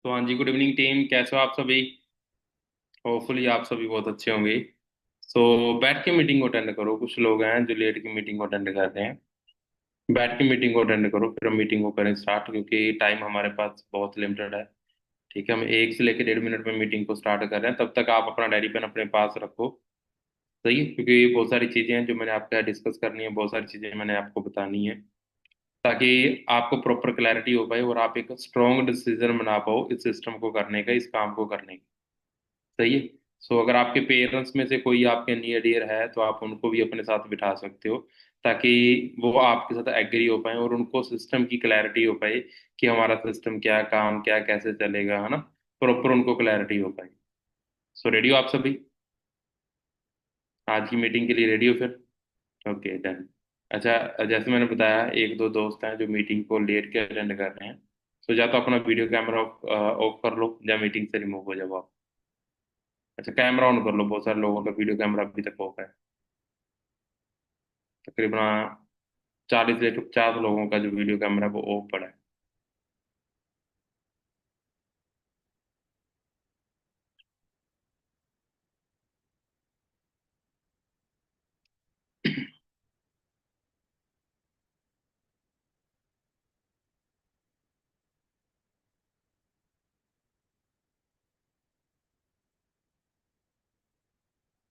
तो हाँ जी, good evening team, कैसे हो आप सभी। होपफुली आप सभी बहुत अच्छे होंगे। सो बैठ के मीटिंग को अटेंड करो। कुछ लोग हैं जो लेट की मीटिंग को अटेंड कर रहे हैं। बैठ के मीटिंग को अटेंड करो, फिर हम मीटिंग को करें स्टार्ट, क्योंकि टाइम हमारे पास बहुत लिमिटेड है। ठीक है, हम 1 से लेकर 1.5 मिनट में मीटिंग को स्टार्ट कर रहे हैं। तब तक आप अपना डायरी पेन अपने पास रखो। सही है, क्योंकि बहुत सारी चीज़ें हैं जो मैंने आपके साथ डिस्कस करनी है, बहुत सारी चीज़ें मैंने आपको बतानी है, ताकि आपको प्रॉपर क्लैरिटी हो पाए और आप एक स्ट्रॉन्ग डिसीजन बना पाओ इस सिस्टम को करने का, इस काम को करने का। सही है। सो अगर आपके पेरेंट्स में से कोई आपके नियर डियर है तो आप उनको भी अपने साथ बिठा सकते हो, ताकि वो आपके साथ एग्री हो पाए और उनको सिस्टम की क्लैरिटी हो पाए कि हमारा सिस्टम क्या, काम क्या, कैसे चलेगा, है ना। प्रॉपर उनको क्लैरिटी हो पाए। सो रेडी हो आप सभी आज की मीटिंग के लिए? रेडी हो फिर? Okay done. अच्छा, जैसे मैंने बताया, एक दो दोस्त हैं जो मीटिंग को लेट के अटेंड कर रहे हैं। सो या तो अपना वीडियो कैमरा ऑफ कर लो या मीटिंग से रिमूव हो जाओ आप। अच्छा, कैमरा ऑन कर लो। बहुत सारे लोगों का वीडियो कैमरा अभी तक ऑफ है। तकरीबन 40 से 50 लोगों का जो वीडियो कैमरा है वो ऑफ पड़ा है।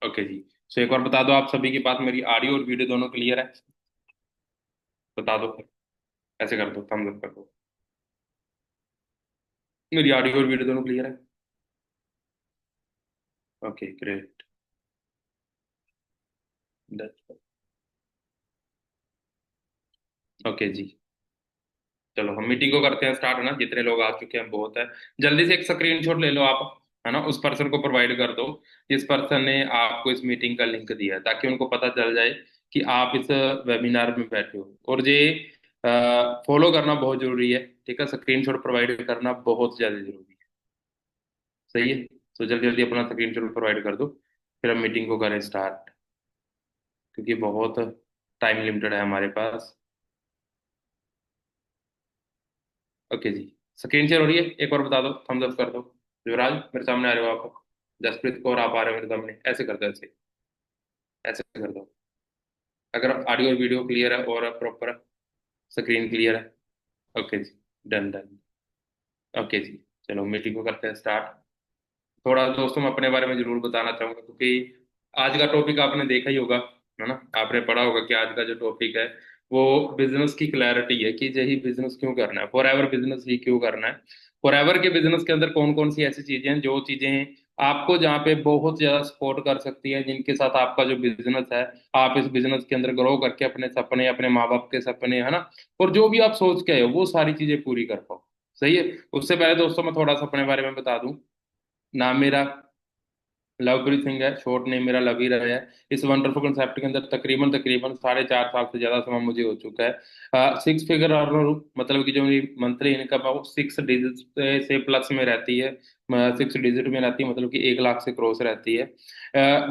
ओके जी। सो एक बार बता दो, आप सभी के पास मेरी ऑडियो और वीडियो दोनों क्लियर है? बता दो फिर। ऐसे कर दो, थम्स अप कर दो। मेरी ऑडियो और वीडियो दोनों क्लियर है? Okay great. ओके जी। चलो हम मीटिंग को करते हैं स्टार्ट, है ना। जितने लोग आ चुके हैं बहुत है। जल्दी से एक स्क्रीनशॉट ले लो आप, है ना। उस पर्सन को प्रोवाइड कर दो जिस पर्सन ने आपको इस मीटिंग का लिंक दिया है, ताकि उनको पता चल जाए कि आप इस वेबिनार में बैठे हो। और ये फॉलो करना बहुत जरूरी है। ठीक है, स्क्रीनशॉट प्रोवाइड करना बहुत ज्यादा जरूरी है। सही है। तो जल्दी जल्दी अपना स्क्रीनशॉट प्रोवाइड कर दो, फिर हम मीटिंग को करें स्टार्ट, क्योंकि बहुत टाइम लिमिटेड है हमारे पास। ओके जी। स्क्रीन शेयर हो रही है? एक बार बता दो, थम्स अप कर दो। युवराज, मेरे सामने आ रहे हो आप? जसप्रीत कौर, आप आ रहे हो मेरे सामने? ऐसे कर दो, ऐसे। ऐसे कर दो। अगर ऑडियो और वीडियो क्लियर है और प्रॉपर स्क्रीन क्लियर है। Okay ji. Done done. Okay ji. चलो मीटिंग को करते हैं स्टार्ट। थोड़ा दोस्तों मैं अपने बारे में जरूर बताना चाहूंगा, क्योंकि आज का टॉपिक आपने देखा ही होगा, है ना। आपने पढ़ा होगा कि आज का जो टॉपिक है वो बिजनेस की क्लैरिटी है, कि यही बिजनेस क्यों करना है, फॉर एवर बिजनेस ही क्यों करना है। फॉर एवर के बिजनेस के अंदर कौन कौन सी ऐसी चीजें हैं, जो चीजें आपको जहाँ पे बहुत ज्यादा सपोर्ट कर सकती हैं, जिनके साथ आपका जो बिजनेस है, आप इस बिजनेस के अंदर ग्रो करके अपने सपने, अपने माँ बाप के सपने, है ना, और जो भी आप सोच के आए हो वो सारी चीजें पूरी कर पाओ। सही है। उससे पहले दोस्तों मैं थोड़ा सा अपने बारे में बता दूं। नाम मेरा लवप्रीत सिंह है, शॉर्ट नेम मेरा लवी रहा है। इस वंडरफुल कंसेप्ट के अंदर तकरीबन तकरीबन 4.5 साल से ज्यादा समय मुझे हो चुका है। 6 फिगर अर्नर हूँ, मतलब कि जो मेरी मंथली इनकम है वो 6 डिजिट से प्लस में रहती है। 6 डिजिट में रहती है, मतलब कि 1 लाख से क्रॉस रहती है।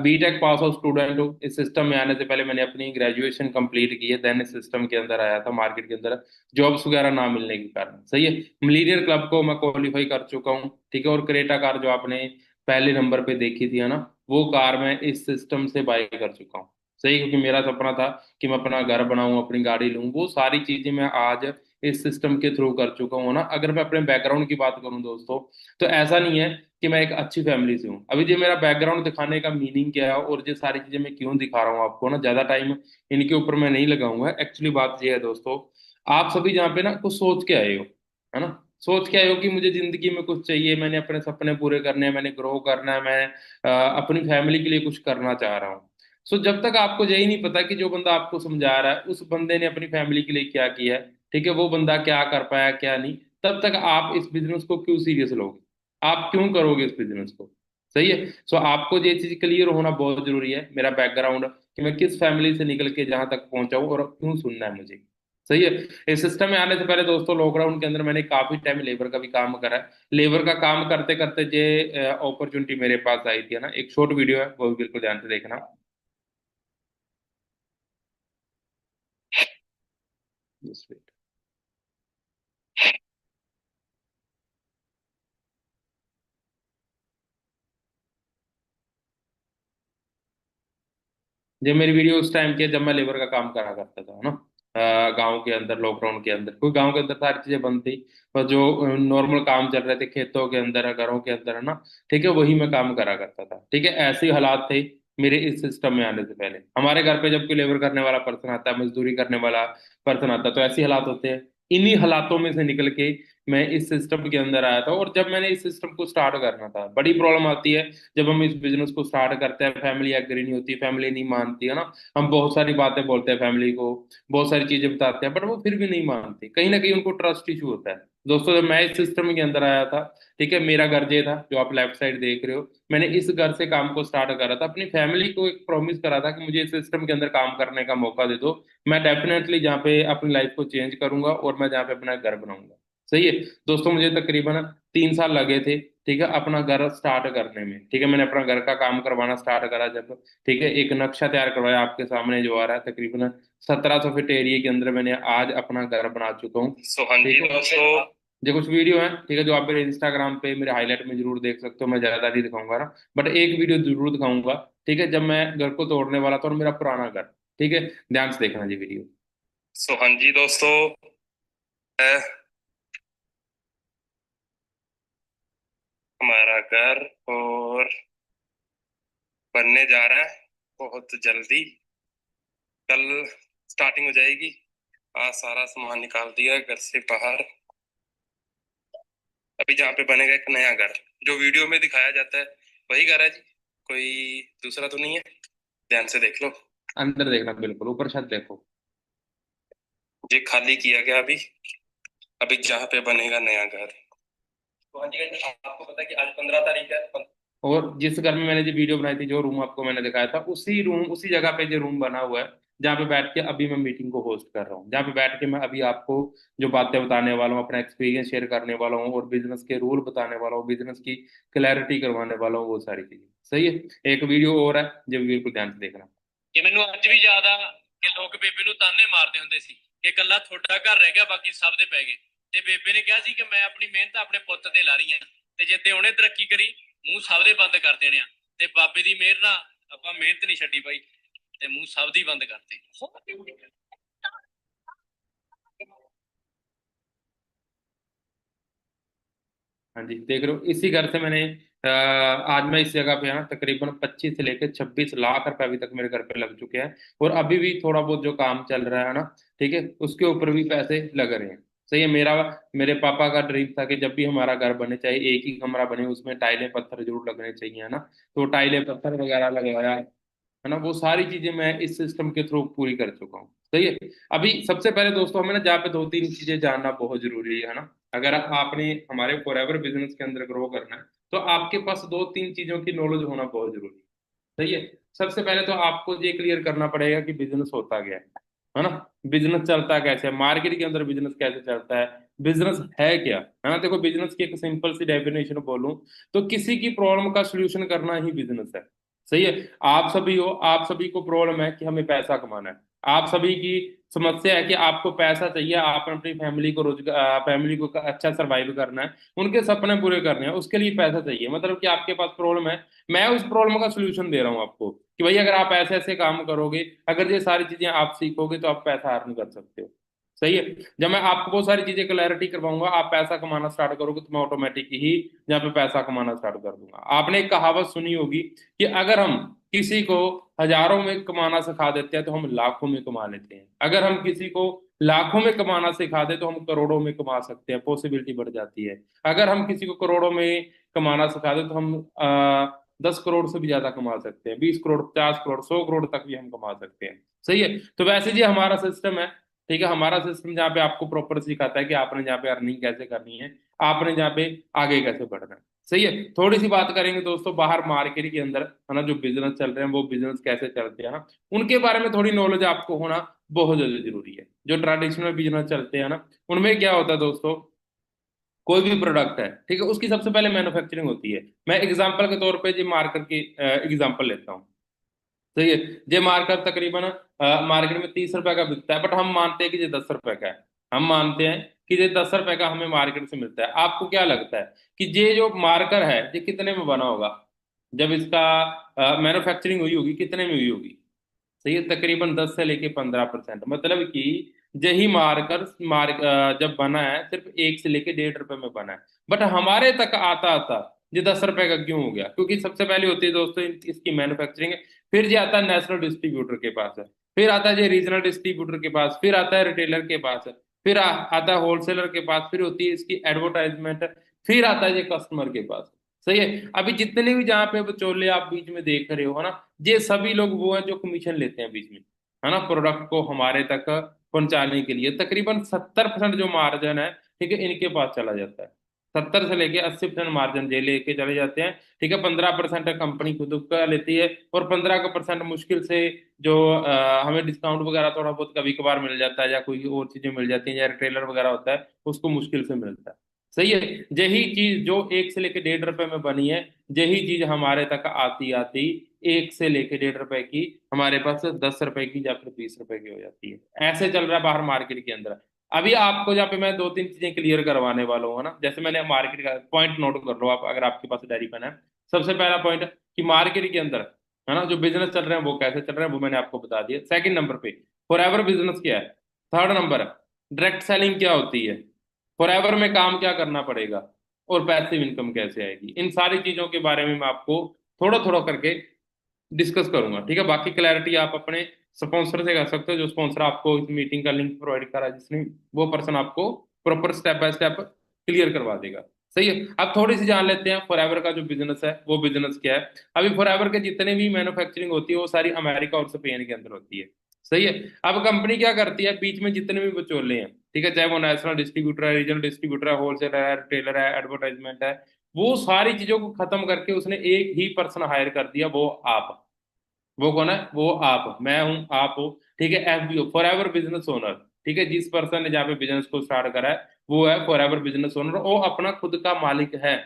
बीटेक पास आउट स्टूडेंट हूँ। इस सिस्टम में आने से पहले मैंने अपनी ग्रेजुएशन कंप्लीट की है, देन इस सिस्टम के अंदर आया था। मार्केट के अंदर जॉब्स वगैरह ना मिलने के कारण, सही है, मिलीनियर क्लब को मैं क्वालिफाई कर चुका हूँ। ठीक है, और क्रेटा कार जो आपने पहले नंबर पे देखी थी, है ना, वो कार मैं इस सिस्टम से बाय कर चुका हूँ। सही, क्योंकि मेरा सपना था कि मैं अपना घर बनाऊं, अपनी गाड़ी लूं, वो सारी चीजें मैं आज इस सिस्टम के थ्रू कर चुका हूँ ना। अगर मैं अपने बैकग्राउंड की बात करूं दोस्तों, तो ऐसा नहीं है कि मैं एक अच्छी फैमिली से हूँ। अभी जो मेरा बैकग्राउंड दिखाने का मीनिंग क्या है और ये सारी चीजें मैं क्यों दिखा रहा हूँ आपको ना, ज्यादा टाइम इनके ऊपर मैं नहीं लगाऊंगा। एक्चुअली बात ये है दोस्तों, आप सभी जहाँ पे ना कुछ सोच के आए हो, है ना, सोच के आए हो कि मुझे जिंदगी में कुछ चाहिए, मैंने अपने सपने पूरे करने हैं, मैंने ग्रो करना है, मैं अपनी फैमिली के लिए कुछ करना चाह रहा हूँ। सो जब तक आपको यही नहीं पता कि जो बंदा आपको समझा रहा है उस बंदे ने अपनी फैमिली के लिए क्या किया है, ठीक है, वो बंदा क्या कर पाया क्या नहीं, तब तक आप इस बिजनेस को क्यों सीरियस लोगे, आप क्यों करोगे इस बिजनेस को। सही है। सो आपको ये चीज क्लियर होना बहुत जरूरी है, मेरा बैकग्राउंड, कि मैं किस फैमिली से निकल के जहां तक पहुंचा हूं और क्यों सुनना है मुझे। सही है। इस सिस्टम में आने से पहले दोस्तों, लॉकडाउन के अंदर मैंने काफी टाइम लेबर का भी काम करा है। लेबर का काम करते करते ये अपॉर्चुनिटी मेरे पास आई थी, है ना। एक शॉर्ट वीडियो है, वो भी बिल्कुल ध्यान से देखना। Just wait. जब मेरी वीडियो उस टाइम की है जब मैं लेबर का काम करा करता था, है ना। गांव के अंदर, लॉकडाउन के अंदर, कोई गांव के अंदर सारी चीजें बंद थी। पर जो नॉर्मल काम चल रहे थे खेतों के अंदर, घरों के अंदर, है ना। ठीक है, वही मैं काम करा करता था। ठीक है, ऐसे ही हालात थे मेरे इस सिस्टम में आने से पहले। हमारे घर पे जब कोई लेबर करने वाला पर्सन आता है, मजदूरी करने वाला पर्सन आता है, तो ऐसे ही हालात होते हैं। इन्हीं हालातों में से निकल के मैं इस सिस्टम के अंदर आया था। और जब मैंने इस सिस्टम को स्टार्ट करना था, बड़ी प्रॉब्लम आती है जब हम इस बिजनेस को स्टार्ट करते हैं। फैमिली एग्री नहीं होती, फैमिली नहीं मानती, है ना। हम बहुत सारी बातें बोलते हैं फैमिली को, बहुत सारी चीजें बताते हैं, बट वो फिर भी नहीं मानती। कहीं ना कहीं उनको ट्रस्ट इशू होता है। दोस्तों, जब मैं इस सिस्टम के अंदर आया था, ठीक है, मेरा घर ये था जो आप लेफ्ट साइड देख रहे हो। मैंने इस घर से काम को स्टार्ट करा था, अपनी फैमिली को एक प्रॉमिस करा था कि मुझे इस सिस्टम के अंदर काम करने का मौका दे दो। मैं डेफिनेटली जहाँ पे अपनी लाइफ को चेंज करूंगा और मैं जहाँ पे अपना घर बनाऊंगा। सही है। दोस्तों, मुझे तकरीबन 3 साल लगे थे, ठीक है, अपना घर स्टार्ट करने में। ठीक है, मैंने अपना घर का काम करवाना स्टार्ट करा जब, ठीक है, एक नक्शा तैयार करवाया आपके सामने जो आ रहा है, तकरीबन 1700 फीट एरिया के अंदर मैंने आज अपना घर बना चुका हूँ। हाँ जी दोस्तों, जो कुछ वीडियो है, ठीक है, जो आप मेरे इंस्टाग्राम पे मेरे हाईलाइट में जरूर देख सकते हो। मैं ज्यादा नहीं दिखाऊंगा ना, बट एक वीडियो जरूर दिखाऊंगा। ठीक है, जब मैं घर को तोड़ने वाला था और मेरा पुराना घर। ठीक है, ध्यान से देखना जी वीडियो। हाँ जी दोस्तों, हमारा घर और बनने जा रहा है बहुत जल्दी। कल स्टार्टिंग हो जाएगी। आज सारा सामान निकाल दिया है घर से बाहर। अभी जहाँ पे बनेगा एक नया घर, जो वीडियो में दिखाया जाता है वही घर है जी, कोई दूसरा तो नहीं है। ध्यान से देख लो, अंदर देखना, बिल्कुल ऊपर छत देखो। ये खाली किया गया अभी। अभी जहाँ पे बनेगा नया घर। तो हाँ जी guys, आपको पता है कि आज 15 तारीख है। और जिस घर में मैंने जो वीडियो बनाई थी, जो रूम आपको मैंने दिखाया था, उसी रूम, उसी जगह पे जो रूम बना हुआ है, जहाँ पे बैठ के अभी मैं मीटिंग को होस्ट कर रहा हूँ, जहाँ पे बैठ के मैं अभी आपको जो बातें बताने वाला हूँ, अपना एक्सपीरियंस शेयर करने वाला हूँ और बिजनेस के रूल बताने वाला हूँ, बिजनेस की क्लैरिटी करवाने वाला हूँ, वो सारी चीजें। सही है। एक वीडियो और है, जो बिल्कुल ध्यान से देखना। ਕਿ ਮੈਨੂੰ ਅੱਜ ਵੀ ਯਾਦ ਆ ਕਿ ਲੋਕ ਬੇਬੇ ਨੂੰ ਤਾਨੇ ਮਾਰਦੇ ਹੁੰਦੇ ਸੀ ਕਿ ਕੱਲਾ ਤੁਹਾਡਾ ਘਰ ਰਹਿ ਗਿਆ ਬਾਕੀ ਸਭ ਦੇ ਪੈ ਗਏ। ਤੇ ਬੇਬੇ ਨੇ ਕਿਹਾ ਸੀ ਕਿ ਮੈਂ ਆਪਣੀ ਮਿਹਨਤ ਆਪਣੇ ਪੁੱਤ ਤੇ ਲਾ ਰਹੀ ਹਾਂ ਤੇ ਜਿੱਦੇ ਉਹਨੇ ਤਰੱਕੀ ਕਰੀ ਮੂੰਹ ਸਭ ਦੇ ਬੰਦ ਕਰ ਦੇਣੇ ਆ। ਤੇ ਬਾਬੇ ਦੀ ਮਿਹਰ ਨਾਲ ਆਪਾਂ ਮਿਹਨਤ ਨਹੀਂ ਛੱਡੀ ਬਾਈ ਤੇ ਮੂੰਹ ਸਭ ਦੀ ਬੰਦ ਕਰਤੇ। हाँ जी, देख रहे हो, इसी घर से मैंने आज मैं इस जगह पे है ना, तकरीबन 25 से लेकर 26 लाख रुपए अभी तक मेरे घर पे लग चुके हैं। और अभी भी थोड़ा बहुत जो काम चल रहा है ना, ठीक है, उसके ऊपर भी पैसे लग रहे हैं। सही है। मेरे पापा का ड्रीम था कि जब भी हमारा घर बने, चाहे एक ही कमरा बने, उसमें टाइलें पत्थर जरूर लगने चाहिए, है ना। तो टाइलें पत्थर वगैरह लगवाया, है ना। वो सारी चीजें मैं इस सिस्टम के थ्रू पूरी कर चुका हूँ। सही है। अभी सबसे पहले दोस्तों, हमें ना जहाँ पे 2-3 चीजें जानना बहुत जरूरी है ना। अगर आपने हमारे फॉरएवर बिजनेस के अंदर ग्रो करना है, तो आपके पास 2-3 चीजों की नॉलेज होना बहुत जरूरी है। सही है। सबसे पहले तो आपको ये क्लियर करना पड़ेगा कि बिजनेस होता क्या है ना। बिजनेस चलता कैसे है, मार्केट के अंदर बिजनेस कैसे चलता है, बिजनेस है क्या, है ना। देखो, बिजनेस की एक सिंपल सी डेफिनेशन बोलूं तो किसी की प्रॉब्लम का सोल्यूशन करना ही बिजनेस है। सही है। आप सभी हो, आप सभी को प्रॉब्लम है कि हमें पैसा कमाना है। आप सभी की समस्या है कि आपको पैसा चाहिए, आप अपनी फैमिली को रोजगार, फैमिली को अच्छा सरवाइव करना है, उनके सपने पूरे करने हैं, उसके लिए पैसा चाहिए। मतलब कि आपके पास प्रॉब्लम है, मैं उस प्रॉब्लम का सोल्यूशन दे रहा हूँ आपको कि भाई अगर आप ऐसे ऐसे काम करोगे, अगर ये सारी चीजें आप सीखोगे, तो आप पैसा अर्न कर सकते हो। सही है। जब मैं आपको बहुत सारी चीजें क्लैरिटी करवाऊंगा, आप पैसा कमाना स्टार्ट करोगे, तो मैं ऑटोमेटिक ही यहाँ पे पैसा कमाना स्टार्ट कर दूंगा। आपने एक कहावत सुनी होगी कि अगर हम किसी को हजारों में कमाना सिखा देते हैं, तो हम लाखों में कमा लेते हैं। अगर हम किसी को लाखों में कमाना सिखा दे, तो हम करोड़ों में कमा सकते हैं, पॉसिबिलिटी बढ़ जाती है। अगर हम किसी को करोड़ों में कमाना सिखा दे, तो हम 10 करोड़ से भी ज्यादा कमा सकते हैं, 20 करोड़, 50 करोड़, 100 करोड़ तक भी हम कमा सकते हैं। सही है। तो वैसे जी हमारा सिस्टम है। ठीक है, हमारा सिस्टम जहाँ पे आपको प्रॉपर सिखाता है कि आपने जहाँ पे अर्निंग कैसे करनी है, आपने जहाँ पे आगे कैसे बढ़ना है। सही है। थोड़ी सी बात करेंगे दोस्तों, बाहर मार्केट के अंदर, है ना, जो बिजनेस चल रहे हैं, वो बिजनेस कैसे चलते हैं ना, उनके बारे में थोड़ी नॉलेज आपको होना बहुत ज्यादा जरूरी है। जो ट्रेडिशनल बिजनेस चलते हैं ना, उनमें क्या होता है दोस्तों, कोई भी प्रोडक्ट है, ठीक है, उसकी सबसे पहले मैन्युफैक्चरिंग होती है। मैं एग्जांपल के तौर पे जी मार्कर की एग्जांपल लेता हूँ। सही है। ये मार्कर तकरीबन मार्केट में 30 रुपए का बिकता है, बट हम मानते हैं कि ये 10 रुपए का है। हम मानते हैं कि ये 10 रुपए का हमें मार्केट से मिलता है। आपको क्या लगता है कि ये जो मार्कर है, ये कितने में बना होगा? जब इसका मैन्युफैक्चरिंग हुई होगी, कितने में हुई होगी? सही है, तकरीबन 10 से लेके 15%, मतलब कि यही मार्कर जब बना है सिर्फ 1 से लेके 1.5 रुपए में बना है। बट हमारे तक आता आता ये 10 रुपए का क्यों हो गया? क्योंकि सबसे पहले होती है दोस्तों इसकी मैन्युफैक्चरिंग, फिर ये आता है नेशनल डिस्ट्रीब्यूटर के पास है, फिर आता है ये रीजनल डिस्ट्रीब्यूटर के पास, फिर आता है रिटेलर के पास है, फिर आता है होलसेलर के पास, फिर होती है इसकी एडवर्टाइजमेंट, फिर आता है ये कस्टमर के पास। सही है। अभी जितने भी जहाँ पे चोले आप बीच में देख रहे हो, है ना, ये सभी लोग वो हैं जो कमीशन लेते हैं बीच में, है ना, प्रोडक्ट को हमारे तक पहुंचाने के लिए। तकरीबन 70% जो मार्जिन है, ठीक है, इनके पास चला जाता है। 70 से लेके 80% मार्जिन ये लेके चले जाते हैं। ठीक है, 15% कंपनी खुद का लेती है, और 15% मुश्किल से जो हमें डिस्काउंट वगैरह थोड़ा बहुत कभी कभार मिल जाता है, या कोई और चीजें मिल जाती हैं, या रिटेलर वगैरह होता है उसको मुश्किल से मिलता है। सही है। यही चीज जो 1 से लेके 1.5 रुपए में बनी है, यही चीज हमारे तक आती आती 1 से लेके 1.5 रुपए की हमारे पास 10 रुपए की या फिर 20 रुपए की हो जाती है। ऐसे चल रहा है बाहर मार्केट के अंदर। अभी आपको जहाँ पे मैं 2-3 चीजें क्लियर करवाने वाला हूँ, है ना, जैसे मैंने मार्केट का पॉइंट नोट कर लो आप, अगर आपके पास डायरी पेन है। सबसे पहला पॉइंट कि मार्केट के अंदर, है ना, जो बिजनेस चल रहे हैं वो कैसे चल रहे हैं वो मैंने आपको बता दिया। सेकंड नंबर पे फॉरएवर बिजनेस क्या है। थर्ड नंबर डायरेक्ट सेलिंग क्या होती है। फॉरएवर में काम क्या करना पड़ेगा, और पैसिव इनकम कैसे आएगी। इन सारी चीजों के बारे में मैं आपको थोड़ा थोड़ा करके डिस्कस करूंगा। ठीक है, बाकी क्लैरिटी आप अपने स्पॉन्सर से कर सकते हो। जो स्पॉन्सर आपको इस मीटिंग का लिंक प्रोवाइड करा जिसने, वो पर्सन आपको proper step by step clear करवा देगा। सही है। अब थोड़ी सी जान लेते हैं फॉरएवर का जो बिजनेस है वो बिजनेस क्या है। अभी फॉरएवर के जितने भी मैन्युफैक्चरिंग होती है वो सारी अमेरिका और स्पेन के अंदर होती है। सही है। अब कंपनी क्या करती है, बीच में जितने भी बचोले हैं, ठीक है, चाहे वो नेशनल डिस्ट्रीब्यूटर है, रीजनल डिस्ट्रीब्यूटर है, होलसेलर है, रिटेलर है, एडवर्टाइजमेंट है, वो सारी चीजों को खत्म करके उसने एक ही पर्सन हायर कर दिया, वो आप। वो कौन है? वो आप, मैं हूं, आप हो। ठीक है, FBO for ever business owner. ठीक है, जिस पर्सन ने जहाँ पे बिजनेस को स्टार्ट करा है वो है फॉर एवर बिजनेस ओनर, वो अपना खुद का मालिक है।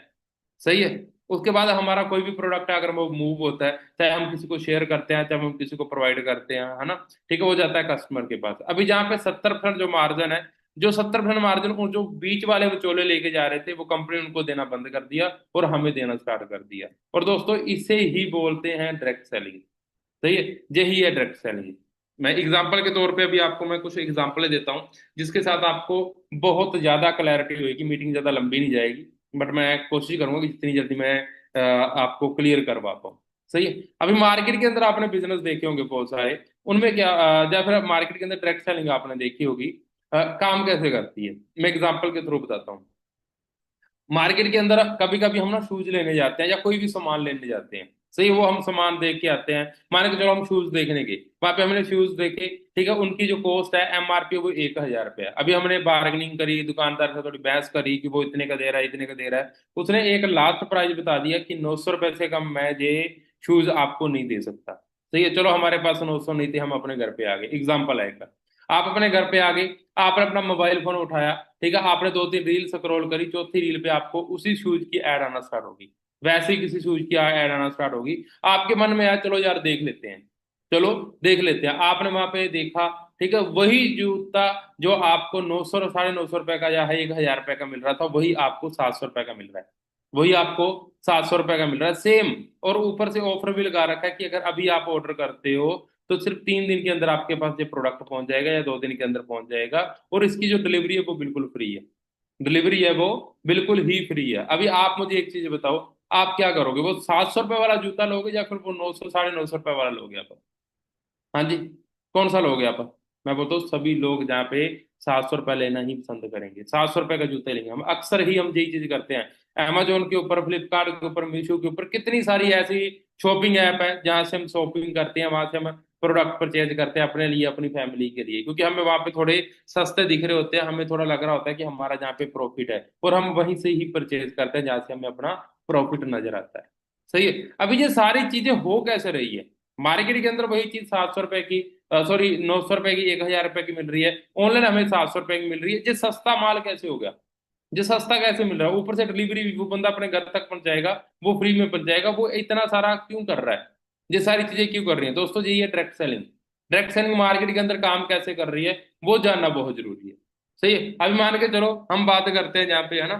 सही है। उसके बाद हमारा कोई भी प्रोडक्ट अगर वो मूव होता है, चाहे हम किसी को शेयर करते हैं, चाहे हम किसी को प्रोवाइड करते हैं, है ना, ठीक है, वो जाता है कस्टमर के पास। अभी जहाँ पे 70% जो मार्जिन है, जो 70% मार्जिन उन जो बीच वाले विचोले लेके जा रहे थे, वो कंपनी उनको देना बंद कर दिया और हमें देना स्टार्ट कर दिया। और दोस्तों इसे ही बोलते हैं डायरेक्ट सेलिंग। सही है। यही है डायरेक्ट सेलिंग। मैं एग्जांपल के तौर पे अभी आपको मैं कुछ एग्जांपल देता हूँ जिसके साथ आपको बहुत ज्यादा क्लैरिटी होगी। मीटिंग ज्यादा लंबी नहीं जाएगी, बट मैं कोशिश करूंगा कि जितनी जल्दी मैं आपको क्लियर करवा पाऊँ। सही है। अभी मार्केट के अंदर आपने बिजनेस देखे होंगे बहुत सारे, उनमें क्या या फिर मार्केट के अंदर डायरेक्ट सेलिंग आपने देखी होगी। काम कैसे करती है, मैं एग्जांपल के थ्रू बताता हूँ। मार्केट के अंदर कभी कभी हम ना शूज लेने जाते हैं या कोई भी सामान लेने जाते हैं। सही, वो हम सामान देख के आते हैं। मान के चलो हम शूज देखने गए, वहां पे हमने शूज देखे, ठीक है, उनकी जो कॉस्ट है एमआरपी वो 1,000 रुपया। अभी हमने बार्गेनिंग करी, दुकानदार से थोड़ी बहस करी कि वो इतने का दे रहा है, इतने का दे रहा है। उसने एक लास्ट प्राइस बता दिया कि 900 रुपये से कम मैं ये शूज आपको नहीं दे सकता। सही है, चलो हमारे पास 900 नहीं थे, हम अपने घर पे आ गए, एग्जाम्पल है का। आप अपने घर पे आ गए, आपने अपना मोबाइल फोन उठाया, ठीक है, आपने 2-3 रील स्क्रॉल करी, चौथी रील पे आपको उसी शूज की ऐड आना स्टार्ट होगी। वैसे ही किसी शूज की ऐड आना स्टार्ट होगी। आपके मन में आया चलो यार देख लेते हैं, चलो देख लेते हैं। आपने वहां पे देखा, ठीक है, वही जूता जो आपको 900 950 रुपए का या 1,000 रुपए का मिल रहा था, वही आपको 700 रुपए का मिल रहा है। वही आपको 700 रुपए का मिल रहा है सेम। और ऊपर से ऑफर भी लगा रखा है कि अगर अभी आप ऑर्डर करते हो तो सिर्फ 3 दिन के अंदर आपके पास ये प्रोडक्ट पहुंच जाएगा, या 2 दिन के अंदर पहुंच जाएगा। और इसकी जो डिलीवरी है वो बिल्कुल फ्री है। डिलीवरी है वो बिल्कुल ही फ्री है। अभी आप मुझे एक चीज बताओ, आप क्या करोगे? वो 700 रुपए वाला जूता लोगे या फिर वो 900 950 रुपए वाला लोगे आप? हाँ जी, कौन सा लोगे आप? मैं बोलता हूँ सभी लोग जहाँ पे 700 रुपये लेना ही पसंद करेंगे, 700 रुपये का जूता लेंगे। हम अक्सर ही हम यही चीज करते हैं। अमेजोन के ऊपर, फ्लिपकार्ट के ऊपर, मीशो के ऊपर कितनी सारी ऐसी शॉपिंग ऐप है जहाँ से हम शॉपिंग करते हैं, वहां से हम प्रोडक्ट परचेज करते हैं अपने लिए, अपनी फैमिली के लिए, क्योंकि हमें वहां पे थोड़े सस्ते दिख रहे होते हैं, हमें थोड़ा लग रहा होता है कि हमारा जहाँ पे प्रॉफिट है, और हम वहीं से ही परचेज करते हैं जहाँ से हमें अपना प्रॉफिट नजर आता है। सही है। अभी ये सारी चीजें हो कैसे रही है? मार्केट के अंदर वही चीज 700 रुपए की, सॉरी 900 रुपए की, 1,000 रुपए की मिल रही है, ऑनलाइन हमें 700 रुपए की मिल रही है। ये सस्ता माल कैसे हो गया? ये सस्ता कैसे मिल रहा है? ऊपर से डिलीवरी भी वो बंदा अपने घर तक पहुंचाएगा, वो फ्री में पहुंचाएगा, वो इतना सारा क्यों कर रहा है? ये सारी चीजें क्यों कर रही है दोस्तों? यही है direct selling. Direct selling market के अंदर काम कैसे कर रही है वो जानना बहुत जरूरी है। सही है। अभी मान के चलो हम बात करते हैं जहाँ पे, है ना,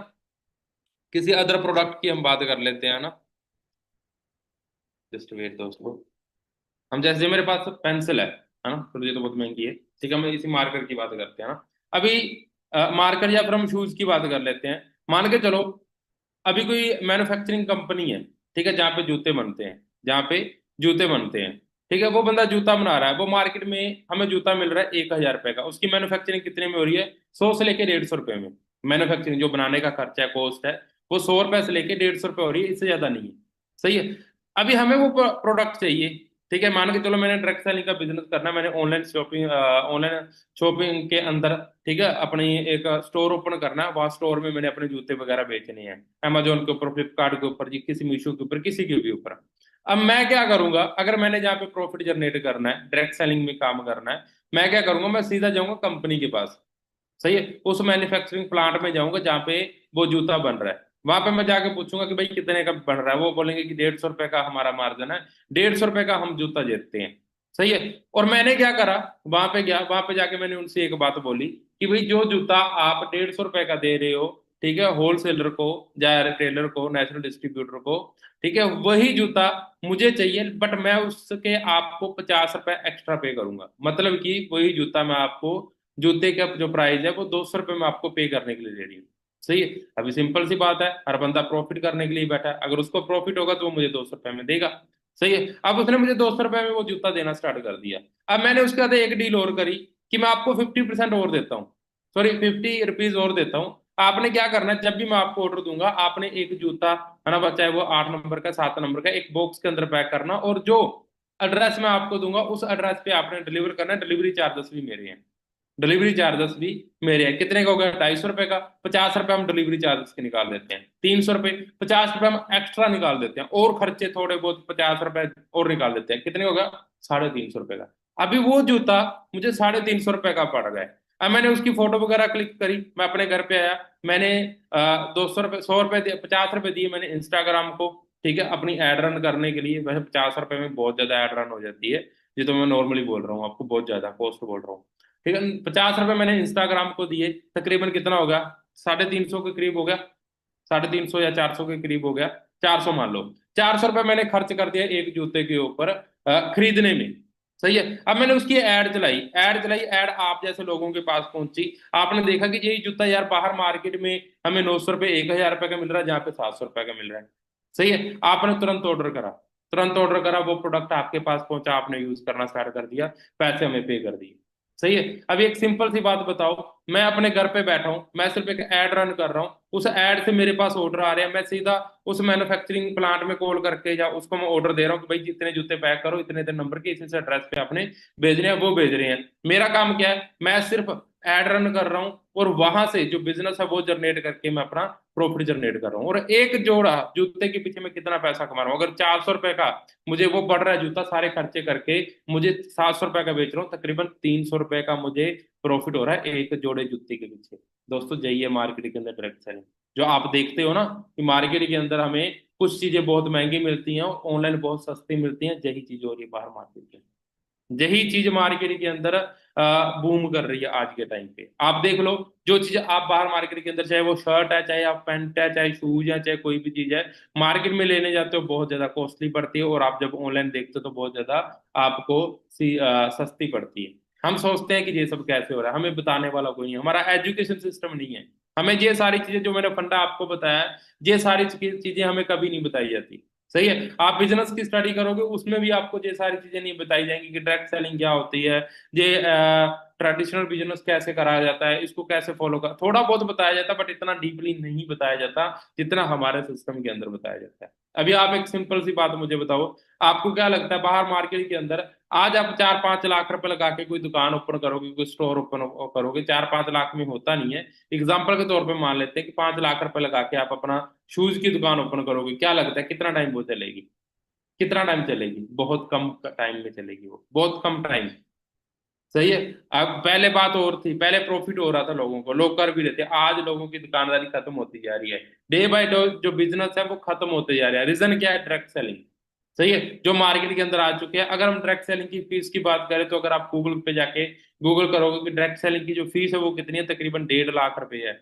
किसी अदर प्रोडक्ट की हम बात कर लेते हैं, है ना। जस्ट वेट दोस्तों। हम जैसे मेरे पास पेंसिल है ना, तो ये तो बहुत महंगी है, ठीक है, हम इसी मार्कर की बात करते हैं ना अभी। मार्कर या फिर हम शूज की बात कर लेते हैं। मान के चलो अभी कोई मैन्युफैक्चरिंग कंपनी है, ठीक है, जहाँ पे जूते बनते हैं, जहाँ पे जूते बनते हैं, ठीक है, वो बंदा जूता बना रहा है, वो मार्केट में हमें जूता मिल रहा है 1,000 रुपए का, उसकी मैन्युफैक्चरिंग कितने में हो रही है? 100 से लेके 150 रुपए में। मैन्युफैक्चरिंग जो बनाने का खर्चा है, कॉस्ट है, वो 100 रुपए से लेके 150 रुपए हो रही है, इससे ज्यादा नहीं है। सही है। अभी हमें वो प्रोडक्ट चाहिए, ठीक है, मान के चलो मैंने डायरेक्ट सेलिंग का बिजनेस करना है, मैंने ऑनलाइन शॉपिंग के अंदर, ठीक है, अपनी एक स्टोर ओपन करना है, वहां स्टोर में मैंने अपने जूते वगैरह बेचने हैं, अमेजोन के ऊपर, फ्लिपकार्ट के ऊपर जी, किसी मीशो के ऊपर, किसी के भी ऊपर। अब मैं क्या करूंगा, अगर मैंने जहाँ पे प्रॉफिट जनरेट करना है, डायरेक्ट सेलिंग में काम करना है, मैं क्या करूंगा, मैं सीधा जाऊंगा कंपनी के पास। सही है, उस मैन्युफैक्चरिंग प्लांट में जाऊंगा जहाँ पे वो जूता बन रहा है, वहां पे मैं जाके पूछूंगा कि भाई कितने का बन रहा है, वो बोलेंगे कि 150 रुपए का हमारा मार्जिन है, 150 रुपए का हम जूता देते हैं। सही है। और मैंने क्या करा, वहां पे गया, वहां पे जाके मैंने उनसे एक बात बोली कि भाई जो जूता आप 150 रुपए का दे रहे हो, ठीक है, होलसेलर को या रिटेलर को, नेशनल डिस्ट्रीब्यूटर को, ठीक है, वही जूता मुझे चाहिए, बट मैं उसके आपको 50 रुपए एक्स्ट्रा पे करूंगा, मतलब कि वही जूता मैं आपको, जूते का जो प्राइस है वो 200 रुपये में आपको पे करने के लिए दे रही हूँ। सही है। अभी सिंपल सी बात है, हर बंदा प्रॉफिट करने के लिए बैठा है, अगर उसको प्रॉफिट होगा तो वो मुझे 200 रुपये में देगा। सही है। अब उसने मुझे 200 रुपये में वो जूता देना स्टार्ट कर दिया। अब मैंने उसके बाद एक डील और करी कि मैं आपको 50% और देता हूँ, सॉरी 50 रुपीज और देता हूँ। आपने क्या करना है, जब भी मैं आपको ऑर्डर दूंगा, आपने एक जूता, है ना, चाहे वो 8 नंबर का, 7 नंबर का, एक बॉक्स के अंदर पैक करना, और जो एड्रेस मैं आपको दूंगा उस एड्रेस पे आपने डिलीवर करना है, डिलीवरी चार्जेस भी मेरे हैं। डिलीवरी चार्जेस भी मेरे हैं। कितने का हो गया? 250 रुपए का। 50 रुपए हम डिलीवरी चार्जेस के निकाल देते हैं, 300 रुपए। 50 रुपए हम एक्स्ट्रा निकाल देते हैं, और खर्चे थोड़े बहुत 50 रुपए और निकाल देते हैं, कितने हो गया? 350 रुपए का। अभी वो जूता मुझे 350 रुपए का पड़ गया। अब मैंने उसकी फोटो वगैरह क्लिक करी, मैं अपने घर पे आया, मैंने 200 रुपये, 100 रुपये दिए, 50 रुपये दिए मैंने इंस्टाग्राम को, ठीक है, अपनी एड रन करने के लिए। वैसे 50 रुपये में बहुत ज्यादा एड रन हो जाती है, ये तो मैं नॉर्मली बोल रहा हूँ आपको, बहुत ज्यादा कॉस्ट बोल रहा हूँ, ठीक है। 50 रुपये मैंने इंस्टाग्राम को दिए, तकरीबन कितना हो गया? 350 के करीब हो गया, 350 या 400 के करीब हो गया, 400 मान लो। 400 रुपये मैंने खर्च कर दिया एक जूते के ऊपर, खरीदने में। सही है। अब मैंने उसकी एड चलाई, एड आप जैसे लोगों के पास पहुंची, आपने देखा कि यही जूता यार बाहर मार्केट में हमें 900 रुपये, 1,000 रुपये का मिल रहा है, जहाँ पे 700 रुपये का मिल रहा है। सही है। आपने तुरंत ऑर्डर करा, तुरंत ऑर्डर करा, वो प्रोडक्ट आपके पास पहुंचा, आपने यूज करना स्टार्ट कर दिया, पैसे हमें पे कर दिए। सही है। अब एक सिंपल सी बात बताओ, मैं अपने घर पे बैठा हूं, मैं सिर्फ एक ऐड रन कर रहा हूं, उस ऐड से मेरे पास ऑर्डर आ रहे हैं, मैं सीधा उस मैन्युफैक्चरिंग प्लांट में कॉल करके, या उसको मैं ऑर्डर दे रहा हूँ कि भाई जितने जूते पैक करो, इतने इतने नंबर के, इस एड्रेस पे आपने भेजने हैं, वो भेज रहे हैं। मेरा काम क्या है, मैं सिर्फ ऐड रन कर रहा हूँ, और वहां से जो बिजनेस है वो जनरेट करके मैं अपना प्रॉफिट जनरेट कर रहा हूँ। और एक जोड़ा जूते के पीछे मैं कितना पैसा कमा रहा हूँ, अगर 400 रुपए का मुझे वो पड़ रहा है जूता, सारे खर्चे करके मुझे 700 रुपए का बेच रहा हूँ, तकरीबन 300 रुपए का मुझे प्रॉफिट हो रहा है एक जोड़े जूते के पीछे। दोस्तों जाइए मार्केट के अंदर डायरेक्ट सेलिंग, जो आप देखते हो ना कि मार्केट के अंदर हमें कुछ चीजें बहुत महंगी मिलती हैं और ऑनलाइन बहुत सस्ती मिलती हैं, यही चीज हो रही है बाहर मार्केट के, यही चीज मार्केट के अंदर बूम कर रही है आज के टाइम पे। आप देख लो, जो चीज आप बाहर मार्केट के अंदर, चाहे वो शर्ट है, चाहे आप पैंट है, चाहे शूज है, चाहे कोई भी चीज है, मार्केट में लेने जाते हो बहुत ज्यादा कॉस्टली पड़ती है, और आप जब ऑनलाइन देखते हो तो बहुत ज्यादा आपको सस्ती पड़ती है। हम सोचते हैं कि ये सब कैसे हो रहा है, हमें बताने वाला कोई नहीं, हमारा एजुकेशन सिस्टम नहीं है। हमें ये सारी चीजें, जो मैंने फंडा आपको बताया है, ये सारी चीजें हमें कभी नहीं बताई जाती। सही है। आप बिजनेस की स्टडी करोगे, उसमें भी आपको ये सारी चीजें नहीं बताई जाएंगी कि डायरेक्ट सेलिंग क्या होती है, ये ट्रेडिशनल बिजनेस कैसे करा जाता है, इसको कैसे फॉलो कर, थोड़ा बहुत बताया जाता है, बट इतना डीपली नहीं बताया जाता जितना हमारे सिस्टम के अंदर बताया जाता है। अभी आप एक सिंपल सी बात मुझे बताओ, आपको क्या लगता है बाहर मार्केट के अंदर, आज आप 4-5 लाख रुपए लगा के कोई दुकान ओपन करोगे, कोई स्टोर ओपन करोगे, 4-5 लाख में होता नहीं है। एग्जाम्पल के तौर पे मान लेते हैं कि 5 लाख रुपए लगा के आप अपना शूज की दुकान ओपन करोगे, क्या लगता है कितना टाइम वो चलेगी? कितना टाइम चलेगी? बहुत कम टाइम में चलेगी, वो बहुत कम टाइम। सही है। अब पहले बात और थी, पहले प्रॉफिट हो रहा था लोगों को, लोग कर भी रहे थे, आज लोगों की दुकानदारी खत्म होती जा रही है, डे बाय डे जो बिजनेस है वो खत्म होते जा रहा है। रीजन क्या है? Direct selling. सही है। जो मार्केट के अंदर आ चुके हैं, अगर हम डायरेक्ट सेलिंग की फीस की बात करें, तो अगर आप गूगल पे जाके गूगल करोगे कि डायरेक्ट सेलिंग की जो फीस है वो कितनी है, तकरीबन 1.5 लाख रुपए है।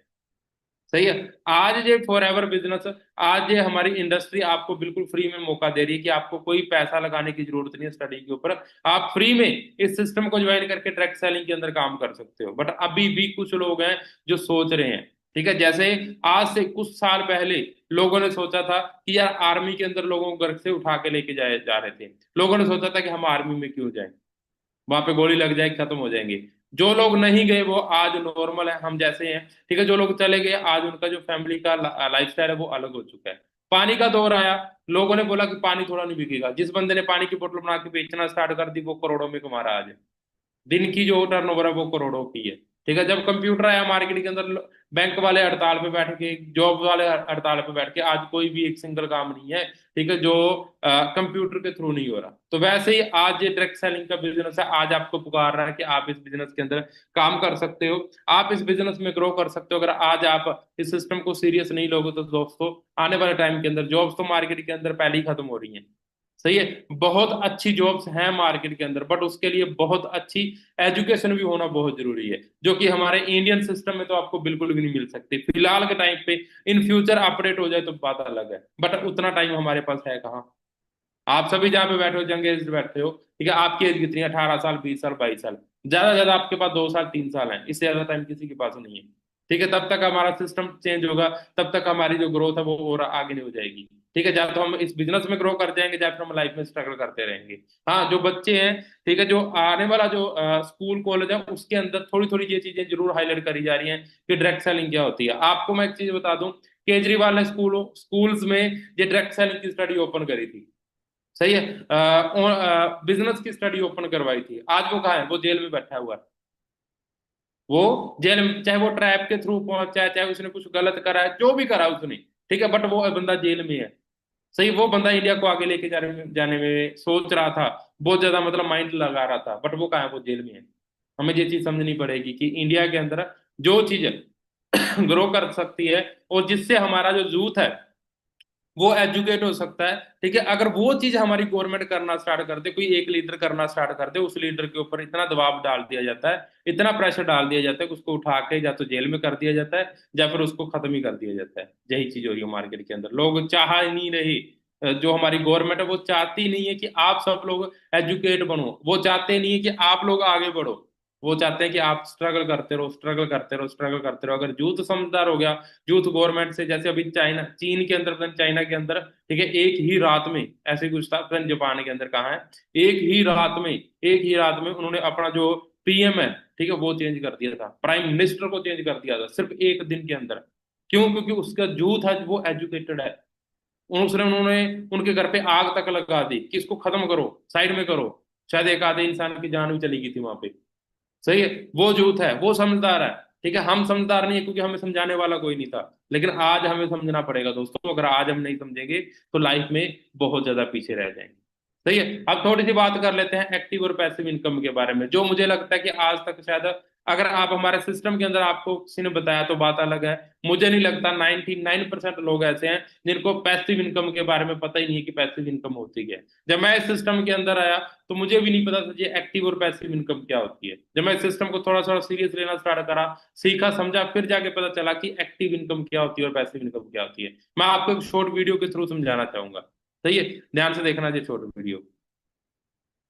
सही है। आज ये फॉर एवर बिजनेस, आज ये हमारी इंडस्ट्री आपको बिल्कुल फ्री में मौका दे रही है कि आपको कोई पैसा लगाने की जरूरत नहीं है स्टडी के ऊपर। आप फ्री में इस सिस्टम को ज्वाइन करके डायरेक्ट सेलिंग के अंदर काम कर सकते हो। बट अभी भी कुछ लोग हैं जो सोच रहे हैं, ठीक है, जैसे आज से कुछ साल पहले लोगों ने सोचा था कि यार आर्मी के अंदर लोगों को घर से उठा के लेके जाए जा रहे थे। लोगों ने सोचा था कि हम आर्मी में क्यों जाएं, वहां पे गोली लग जाएगी, खत्म हो जाएंगे। जो लोग नहीं गए वो आज नॉर्मल है, हम जैसे हैं, ठीक है। जो लोग चले गए आज उनका जो फैमिली का लाइफस्टाइल है वो अलग हो चुका है। पानी का दौर आया, लोगों ने बोला कि पानी थोड़ा नहीं बिकेगा, जिस बंदे ने पानी की बोतल बना के बेचना स्टार्ट कर दी वो करोड़ों में कमा रहा है आज। दिन की जो टर्नओवर है वो करोड़ों की है, ठीक है। जब कंप्यूटर आया मार्केट के अंदर, बैंक वाले हड़ताल पे बैठ के, जॉब वाले हड़ताल पे बैठ के, आज कोई भी एक सिंगल काम नहीं है, ठीक है, जो कंप्यूटर के थ्रू नहीं हो रहा। तो वैसे ही आज ये डायरेक्ट सेलिंग का बिजनेस है, आज आपको पुकार रहा है कि आप इस बिजनेस के अंदर काम कर सकते हो, आप इस बिजनेस में ग्रो कर सकते हो। अगर आज आप इस सिस्टम को सीरियस नहीं लोगे तो दोस्तों आने वाले टाइम के अंदर जॉब्स तो मार्केट के अंदर पहले ही खत्म हो रही हैं। सही है। बहुत अच्छी जॉब्स हैं मार्केट के अंदर, बट उसके लिए बहुत अच्छी एजुकेशन भी होना बहुत जरूरी है, जो कि हमारे इंडियन सिस्टम में तो आपको बिल्कुल भी नहीं मिल सकती फिलहाल के टाइम पे। इन फ्यूचर अपडेट हो जाए तो बात अलग है, बट उतना टाइम हमारे पास है कहाँ। आप सभी जहाँ पे बैठे हो जंग एज बैठते हो, ठीक है, आपकी एज कितनी है? 18 साल, 20 साल, 22 साल, ज्यादा से ज्यादा आपके पास 2 साल 3 साल है, इससे ज्यादा टाइम किसी के पास नहीं है। ठीक है, तब तक हमारा सिस्टम चेंज होगा, तब तक हमारी जो ग्रोथ है वो और आगे नहीं हो जाएगी। ठीक है, या तो हम इस बिजनेस में ग्रो कर जाएंगे या फिर हम लाइफ में स्ट्रगल करते रहेंगे। हाँ, जो बच्चे हैं, ठीक है, जो आने वाला जो स्कूल कॉलेज है उसके अंदर थोड़ी थोड़ी ये चीजें जरूर हाईलाइट करी जा रही हैं कि डायरेक्ट सेलिंग क्या होती है। आपको मैं एक चीज बता दूं, केजरीवाल ने स्कूल्स में ये डायरेक्ट सेलिंग की स्टडी ओपन करी थी। सही है। बिजनेस की स्टडी ओपन करवाई थी। आज वो कहाँ है? वो जेल में बैठा हुआ है। वो जेल में, चाहे वो ट्रैप के थ्रू पहुंचा है, चाहे उसने कुछ गलत करा है, जो भी करा उसने, ठीक है, बट वो बंदा जेल में है। सही। वो बंदा इंडिया को आगे लेके जाने में सोच रहा था, बहुत ज्यादा मतलब माइंड लगा रहा था, बट वो कहाँ है? वो जेल में है। हमें ये चीज समझनी पड़ेगी कि इंडिया के अंदर जो चीज ग्रो कर सकती है और जिससे हमारा जो यूथ है वो एजुकेट हो सकता है, ठीक है, अगर वो चीज हमारी गवर्नमेंट करना स्टार्ट कर दे, कोई एक लीडर करना स्टार्ट कर दे, उस लीडर के ऊपर इतना दबाव डाल दिया जाता है, इतना प्रेशर डाल दिया जाता है कि उसको उठा के या तो जेल में कर दिया जाता है या फिर उसको खत्म ही कर दिया जाता है। यही चीज हो रही है मार्केट के अंदर। लोग चाह ही नहीं रहे, जो हमारी गवर्नमेंट है वो चाहती नहीं है कि आप सब लोग एजुकेट बनो, वो चाहते नहीं है कि आप लोग आगे बढ़ो। वो चाहते हैं कि आप स्ट्रगल करते रहो, स्ट्रगल करते रहो, स्ट्रगल करते रहो। अगर यूथ समझदार हो गया, यूथ गवर्नमेंट से, जैसे अभी चाइना, चीन के अंदर, पता नहीं चाइना के अंदर, ठीक है, एक ही रात में ऐसे कुछ था, पता नहीं जापान के अंदर कहाँ है, एक ही रात में उन्होंने अपना जो पीएम है, ठीक है, वो चेंज कर दिया था, प्राइम मिनिस्टर को चेंज कर दिया था सिर्फ एक दिन के अंदर। क्यों? क्योंकि उसका यूथ है वो एजुकेटेड है। उसने उन्होंने उनके घर पे आग तक लगा दी कि इसको खत्म करो, साइड में करो। शायद एक आधे इंसान की जान भी चली गई थी वहां पे। सही है। वो यूथ है वो समझदार है, ठीक है। हम समझदार नहीं है क्योंकि हमें समझाने वाला कोई नहीं था, लेकिन आज हमें समझना पड़ेगा दोस्तों। अगर आज हम नहीं समझेंगे तो लाइफ में बहुत ज्यादा पीछे रह जाएंगे। सही है। अब थोड़ी सी बात कर लेते हैं एक्टिव और पैसिव इनकम के बारे में, जो मुझे लगता है कि आज तक शायद, अगर आप हमारे सिस्टम के अंदर आपको किसी ने बताया तो बात अलग है। मुझे नहीं लगता, 99% लोग ऐसे हैं जिनको पैसिव इनकम के बारे में पता ही नहीं है कि पैसिव इनकम होती क्या है। जब मैं इस सिस्टम के अंदर आया तो मुझे भी नहीं पता था ये एक्टिव और पैसिव इनकम क्या होती है। जब मैं इस सिस्टम को थोड़ा थोड़ा सीरियस लेना स्टार्ट करा, सीखा, समझा, फिर जाके पता चला कि एक्टिव इनकम क्या होती है और पैसिव इनकम क्या होती है। मैं आपको एक शॉर्ट वीडियो के थ्रू समझाना चाहूंगा। सही है, ध्यान से देखना ये शॉर्ट वीडियो।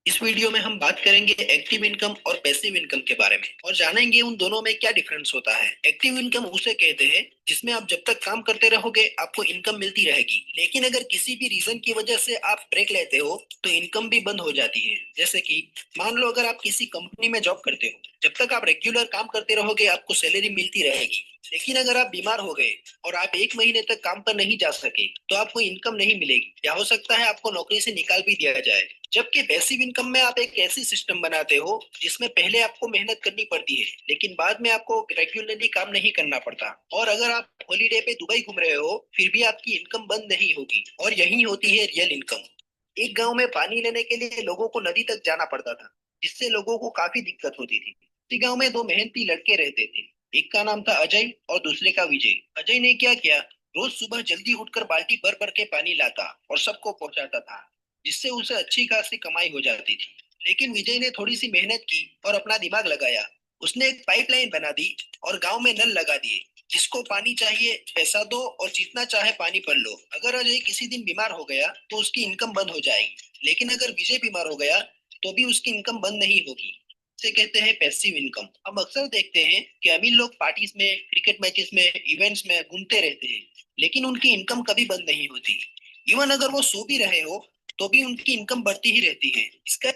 इस वीडियो में हम बात करेंगे एक्टिव इनकम और पैसिव इनकम के बारे में और जानेंगे उन दोनों में क्या डिफरेंस होता है। एक्टिव इनकम उसे कहते हैं जिसमें आप जब तक काम करते रहोगे आपको इनकम मिलती रहेगी, लेकिन अगर किसी भी रीजन की वजह से आप ब्रेक लेते हो तो इनकम भी बंद हो जाती है। जैसे कि मान लो अगर आप किसी कंपनी में जॉब करते हो, जब तक आप रेगुलर काम करते रहोगे आपको सैलरी मिलती रहेगी, लेकिन अगर आप बीमार हो गए और आप 1 महीने तक काम पर नहीं जा सके तो आपको इनकम नहीं मिलेगी, या हो सकता है आपको नौकरी से निकाल भी दिया जाए। जबकि पैसिव इनकम में आप एक ऐसी सिस्टम बनाते हो जिसमें पहले आपको मेहनत करनी पड़ती है लेकिन बाद में आपको रेगुलरली काम नहीं करना पड़ता, और अगर आप हॉलीडे पे दुबई घूम रहे हो फिर भी आपकी इनकम बंद नहीं होगी, और यही होती है रियल इनकम। एक गांव में पानी लेने के लिए लोगों को नदी तक जाना पड़ता था, जिससे लोगों को काफी दिक्कत होती थी। उसी गांव में दो मेहनती लड़के रहते थे, एक का नाम था अजय और दूसरे का विजय। अजय ने क्या किया, रोज सुबह जल्दी उठकर बाल्टी भर भर के पानी लाता और सबको पहुंचाता था, जिससे उसे अच्छी खासी कमाई हो जाती थी। लेकिन विजय ने थोड़ी सी मेहनत की और अपना दिमाग लगाया। उसने एक पाइपलाइन बना दी और गांव में नल लगा दिए, जिसको पानी चाहिए पैसा दो और जितना चाहे पानी पर लो। अगर अजय किसी दिन बीमार हो गया तो उसकी इनकम बंद हो जाएगी, लेकिन अगर विजय बीमार हो गया तो भी उसकी इनकम बंद नहीं होगी। इसे कहते हैं पैसिव इनकम। हम अक्सर देखते हैं कि अमीर लोग पार्टीज में, क्रिकेट मैचेस में, इवेंट्स में घूमते रहते हैं, लेकिन उनकी इनकम कभी बंद नहीं होती। इवन अगर वो सो भी रहे हो तो भी उनकी इनकम बढ़ती ही रहती है। इसका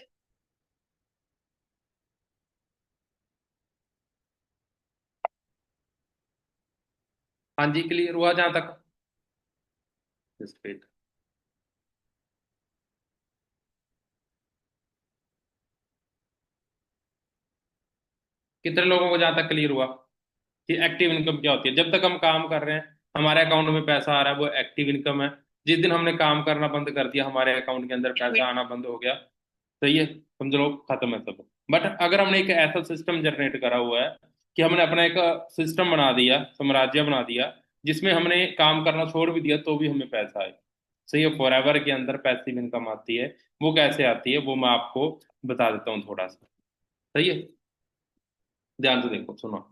हाँ जी, क्लियर हुआ जहां तक? Just wait. कितने लोगों को जहां तक क्लियर हुआ कि एक्टिव इनकम क्या होती है? जब तक हम काम कर रहे हैं हमारे अकाउंट में पैसा आ रहा है, वो एक्टिव इनकम है। जिस दिन हमने काम करना बंद कर दिया हमारे अकाउंट के अंदर पैसा आना बंद हो गया। सही है, समझ लो खत्म है सब। बट अगर हमने एक ऐसा सिस्टम जनरेट करा हुआ है कि हमने अपना एक सिस्टम बना दिया, साम्राज्य बना दिया, जिसमें हमने काम करना छोड़ भी दिया तो भी हमें पैसा आए। सही है, फॉरएवर के अंदर पैसिव इनकम आती है। वो कैसे आती है वो मैं आपको बता देता हूँ थोड़ा सा। सही है, ध्यान से देखो, सुनो।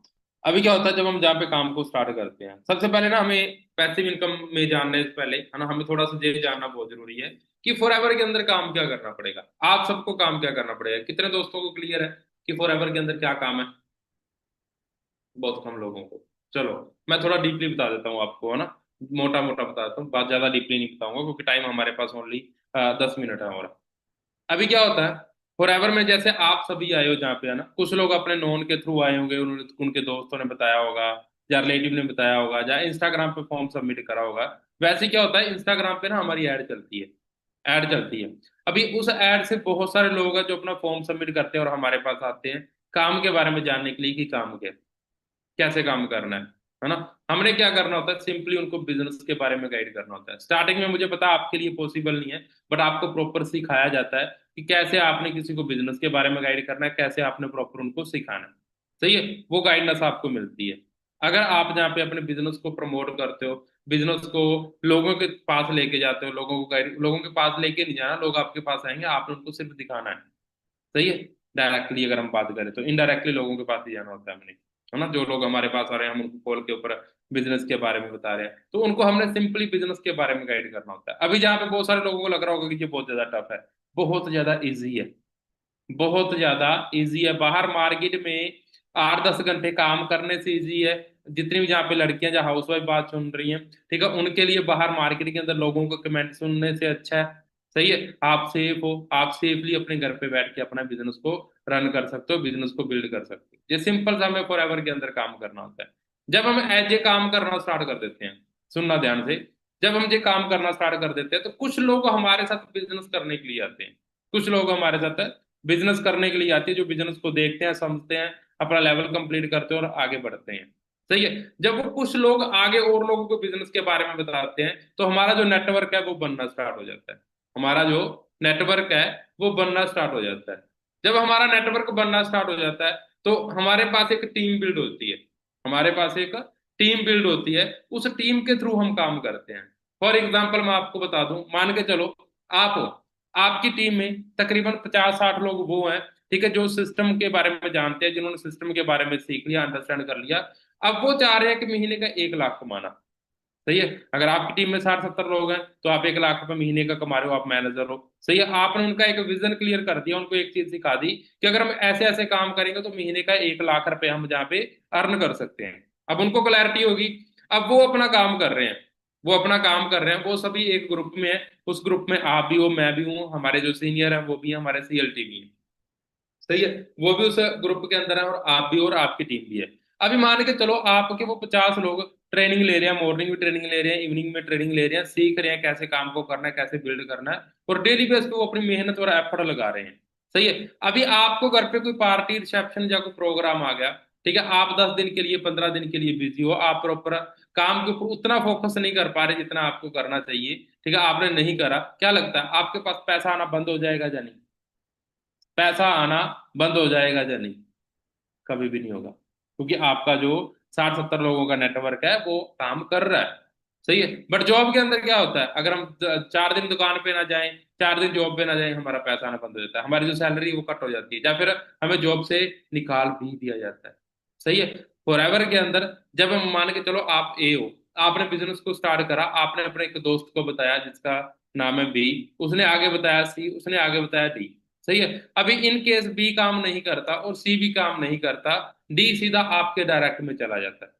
अभी क्या होता है जब हम जहाँ पे काम को स्टार्ट करते हैं, सबसे पहले ना हमें पैसिव इनकम में जानने से पहले है ना, हमें थोड़ा सा ये जानना बहुत जरूरी है कि फॉरएवर के अंदर काम क्या करना पड़ेगा। आप सबको काम क्या करना पड़ेगा? कितने दोस्तों को क्लियर है कि फॉरएवर के अंदर क्या काम है? बहुत कम लोगों को। चलो, मैं थोड़ा डीपली बता देता हूँ आपको, है ना। मोटा मोटा बता देता हूँ, बात ज्यादा डीपली नहीं बताऊंगा क्योंकि टाइम हमारे पास ओनली 10 मिनट है और। अभी क्या होता है फॉरएवर में, जैसे आप सभी आए हो जहाँ पे, है ना, कुछ लोग अपने नोन के थ्रू आए होंगे, उन्होंने उनके दोस्तों ने बताया होगा, या रिलेटिव ने बताया होगा, या इंस्टाग्राम पे फॉर्म सबमिट करा होगा। वैसे क्या होता है इंस्टाग्राम पे ना हमारी ऐड चलती है। ऐड चलती है। अभी उस ऐड से बहुत सारे लोग हैं जो अपना फॉर्म सबमिट करते हैं और हमारे पास आते हैं काम के बारे में जानने के लिए कि काम क्या है, कैसे काम करना है ना। हमने क्या करना होता है, सिंपली उनको बिजनेस के बारे में गाइड करना होता है। स्टार्टिंग में मुझे पता है आपके लिए पॉसिबल नहीं है, बट आपको प्रॉपर सिखाया जाता है कि कैसे आपने किसी को बिजनेस के बारे में गाइड करना है, कैसे आपने प्रॉपर उनको सिखाना है। सही है, वो गाइडेंस आपको मिलती है। अगर आप जहाँ पे अपने बिजनेस को प्रमोट करते हो, बिजनेस को लोगों के पास लेके जाते हो, लोगों को गाइड, लोगों के पास लेके नहीं जाना, लोग आपके पास आएंगे, आपने उनको सिर्फ दिखाना है। सही है। डायरेक्टली अगर हम बात करें तो इनडायरेक्टली लोगों के पास ही जाना होता है हमने, है ना। जो लोग हमारे पास आ रहे हैं हम उनको कॉल के ऊपर बिजनेस के बारे में बता रहे हैं, तो उनको हमने सिंपली बिजनेस के बारे में गाइड करना होता है। अभी जहाँ पे बहुत सारे लोगों को लग रहा होगा कि ये बहुत ज्यादा टफ है, बहुत ज्यादा इजी है। बहुत ज्यादा इजी है। बाहर मार्केट में 8-10 घंटे काम करने से इजी है। जितनी भी जहाँ पे लड़कियां जहाँ हाउस वाइफ बात सुन रही हैं, ठीक है, उनके लिए बाहर मार्केट के अंदर लोगों का कमेंट सुनने से अच्छा है। सही है, आप सेफ हो, आप सेफली अपने घर पे बैठ के अपना बिजनेस को रन कर सकते हो, बिजनेस को बिल्ड कर सकते हो। ये सिंपल सा हमें फॉरएवर के अंदर काम करना होता है। जब हम एज ए काम करना स्टार्ट कर देते हैं, सुनना ध्यान से, जब हम ये काम करना स्टार्ट कर देते हैं तो कुछ लोग हमारे साथ बिजनेस करने के लिए आते हैं। कुछ लोग हमारे साथ बिजनेस करने के लिए आती है, जो बिजनेस को देखते हैं, समझते हैं, अपना लेवल कंप्लीट करते हैं और आगे बढ़ते हैं। सही है। जब वो कुछ लोग आगे और लोगों को बिजनेस के बारे में बताते हैं तो हमारा जो नेटवर्क है वो बनना स्टार्ट हो जाता है। हमारा जो नेटवर्क है वो बनना स्टार्ट हो जाता है। जब हमारा नेटवर्क बनना स्टार्ट हो जाता है तो हमारे पास एक टीम बिल्ड होती है। हमारे पास एक टीम बिल्ड होती है, उस टीम के थ्रू हम काम करते हैं। फॉर एग्जाम्पल मैं आपको बता दूं, मान के चलो आप हो, आपकी टीम में तकरीबन 50-60 लोग वो हैं, ठीक है, जो सिस्टम के बारे में जानते हैं, जिन्होंने सिस्टम के बारे में सीख लिया, अंडरस्टैंड कर लिया। अब वो चाह रहे हैं कि महीने का 1 लाख कमाना। सही है। अगर आपकी टीम में 60-70 लोग हैं तो आप 1 लाख रुपए महीने का कमा रहे हो, आप मैनेजर हो। सही है, आपने उनका एक विजन क्लियर कर दिया, उनको एक चीज सिखा दी कि अगर हम ऐसे ऐसे काम करेंगे तो महीने का 1 लाख रुपए हम जहाँ पे अर्न कर सकते हैं। अब उनको क्लैरिटी होगी। अब वो अपना काम कर रहे हैं, वो अपना काम कर रहे हैं, वो सभी एक ग्रुप में है। उस ग्रुप में आप भी हो, मैं भी हूँ, हमारे जो सीनियर है वो भी है, हमारे सीएलटी भी है। सही है, वो भी उस ग्रुप के अंदर है और आप भी हो और आपकी टीम भी है। अभी मान के चलो आपके वो 50 लोग ट्रेनिंग ले रहे हैं, मॉर्निंग में ट्रेनिंग ले रहे हैं, इवनिंग में ट्रेनिंग ले रहे हैं, सीख रहे हैं कैसे काम को करना है, कैसे बिल्ड करना है, और डेली बेस पे वो अपनी मेहनत और एफर्ट लगा रहे हैं। सही है। अभी आपको घर पे कोई पार्टी रिसेप्शन या कोई प्रोग्राम आ गया, ठीक है, आप 10 दिन के लिए, 15 दिन के लिए बिजी हो, आप प्रॉपर काम के ऊपर उतना फोकस नहीं कर पा रहे जितना आपको करना चाहिए, ठीक है, आपने नहीं करा, क्या लगता है आपके पास पैसा आना बंद हो जाएगा या नहीं? पैसा आना बंद हो जाएगा या नहीं? कभी भी नहीं होगा, क्योंकि आपका जो 60-70 लोगों का नेटवर्क है वो काम कर रहा है। सही है। बट जॉब के अंदर क्या होता है, अगर हम 4 दिन दुकान पे ना जाएं, 4 दिन जॉब पे ना जाएं, हमारा पैसा आना बंद हो जाता है, हमारी जो सैलरी वो कट हो जाती है, या फिर हमें जॉब से निकाल भी दिया जाता है। सही है। फॉरएवर के अंदर जब हम मान के चलो आप ए हो, आपने बिजनेस को स्टार्ट करा, आपने अपने एक दोस्त को बताया जिसका नाम है बी, उसने आगे बताया सी, उसने आगे बताया डी। सही है। अभी इन केस बी काम नहीं करता और सी भी काम नहीं करता, डी सीधा आपके डायरेक्ट में चला जाता है।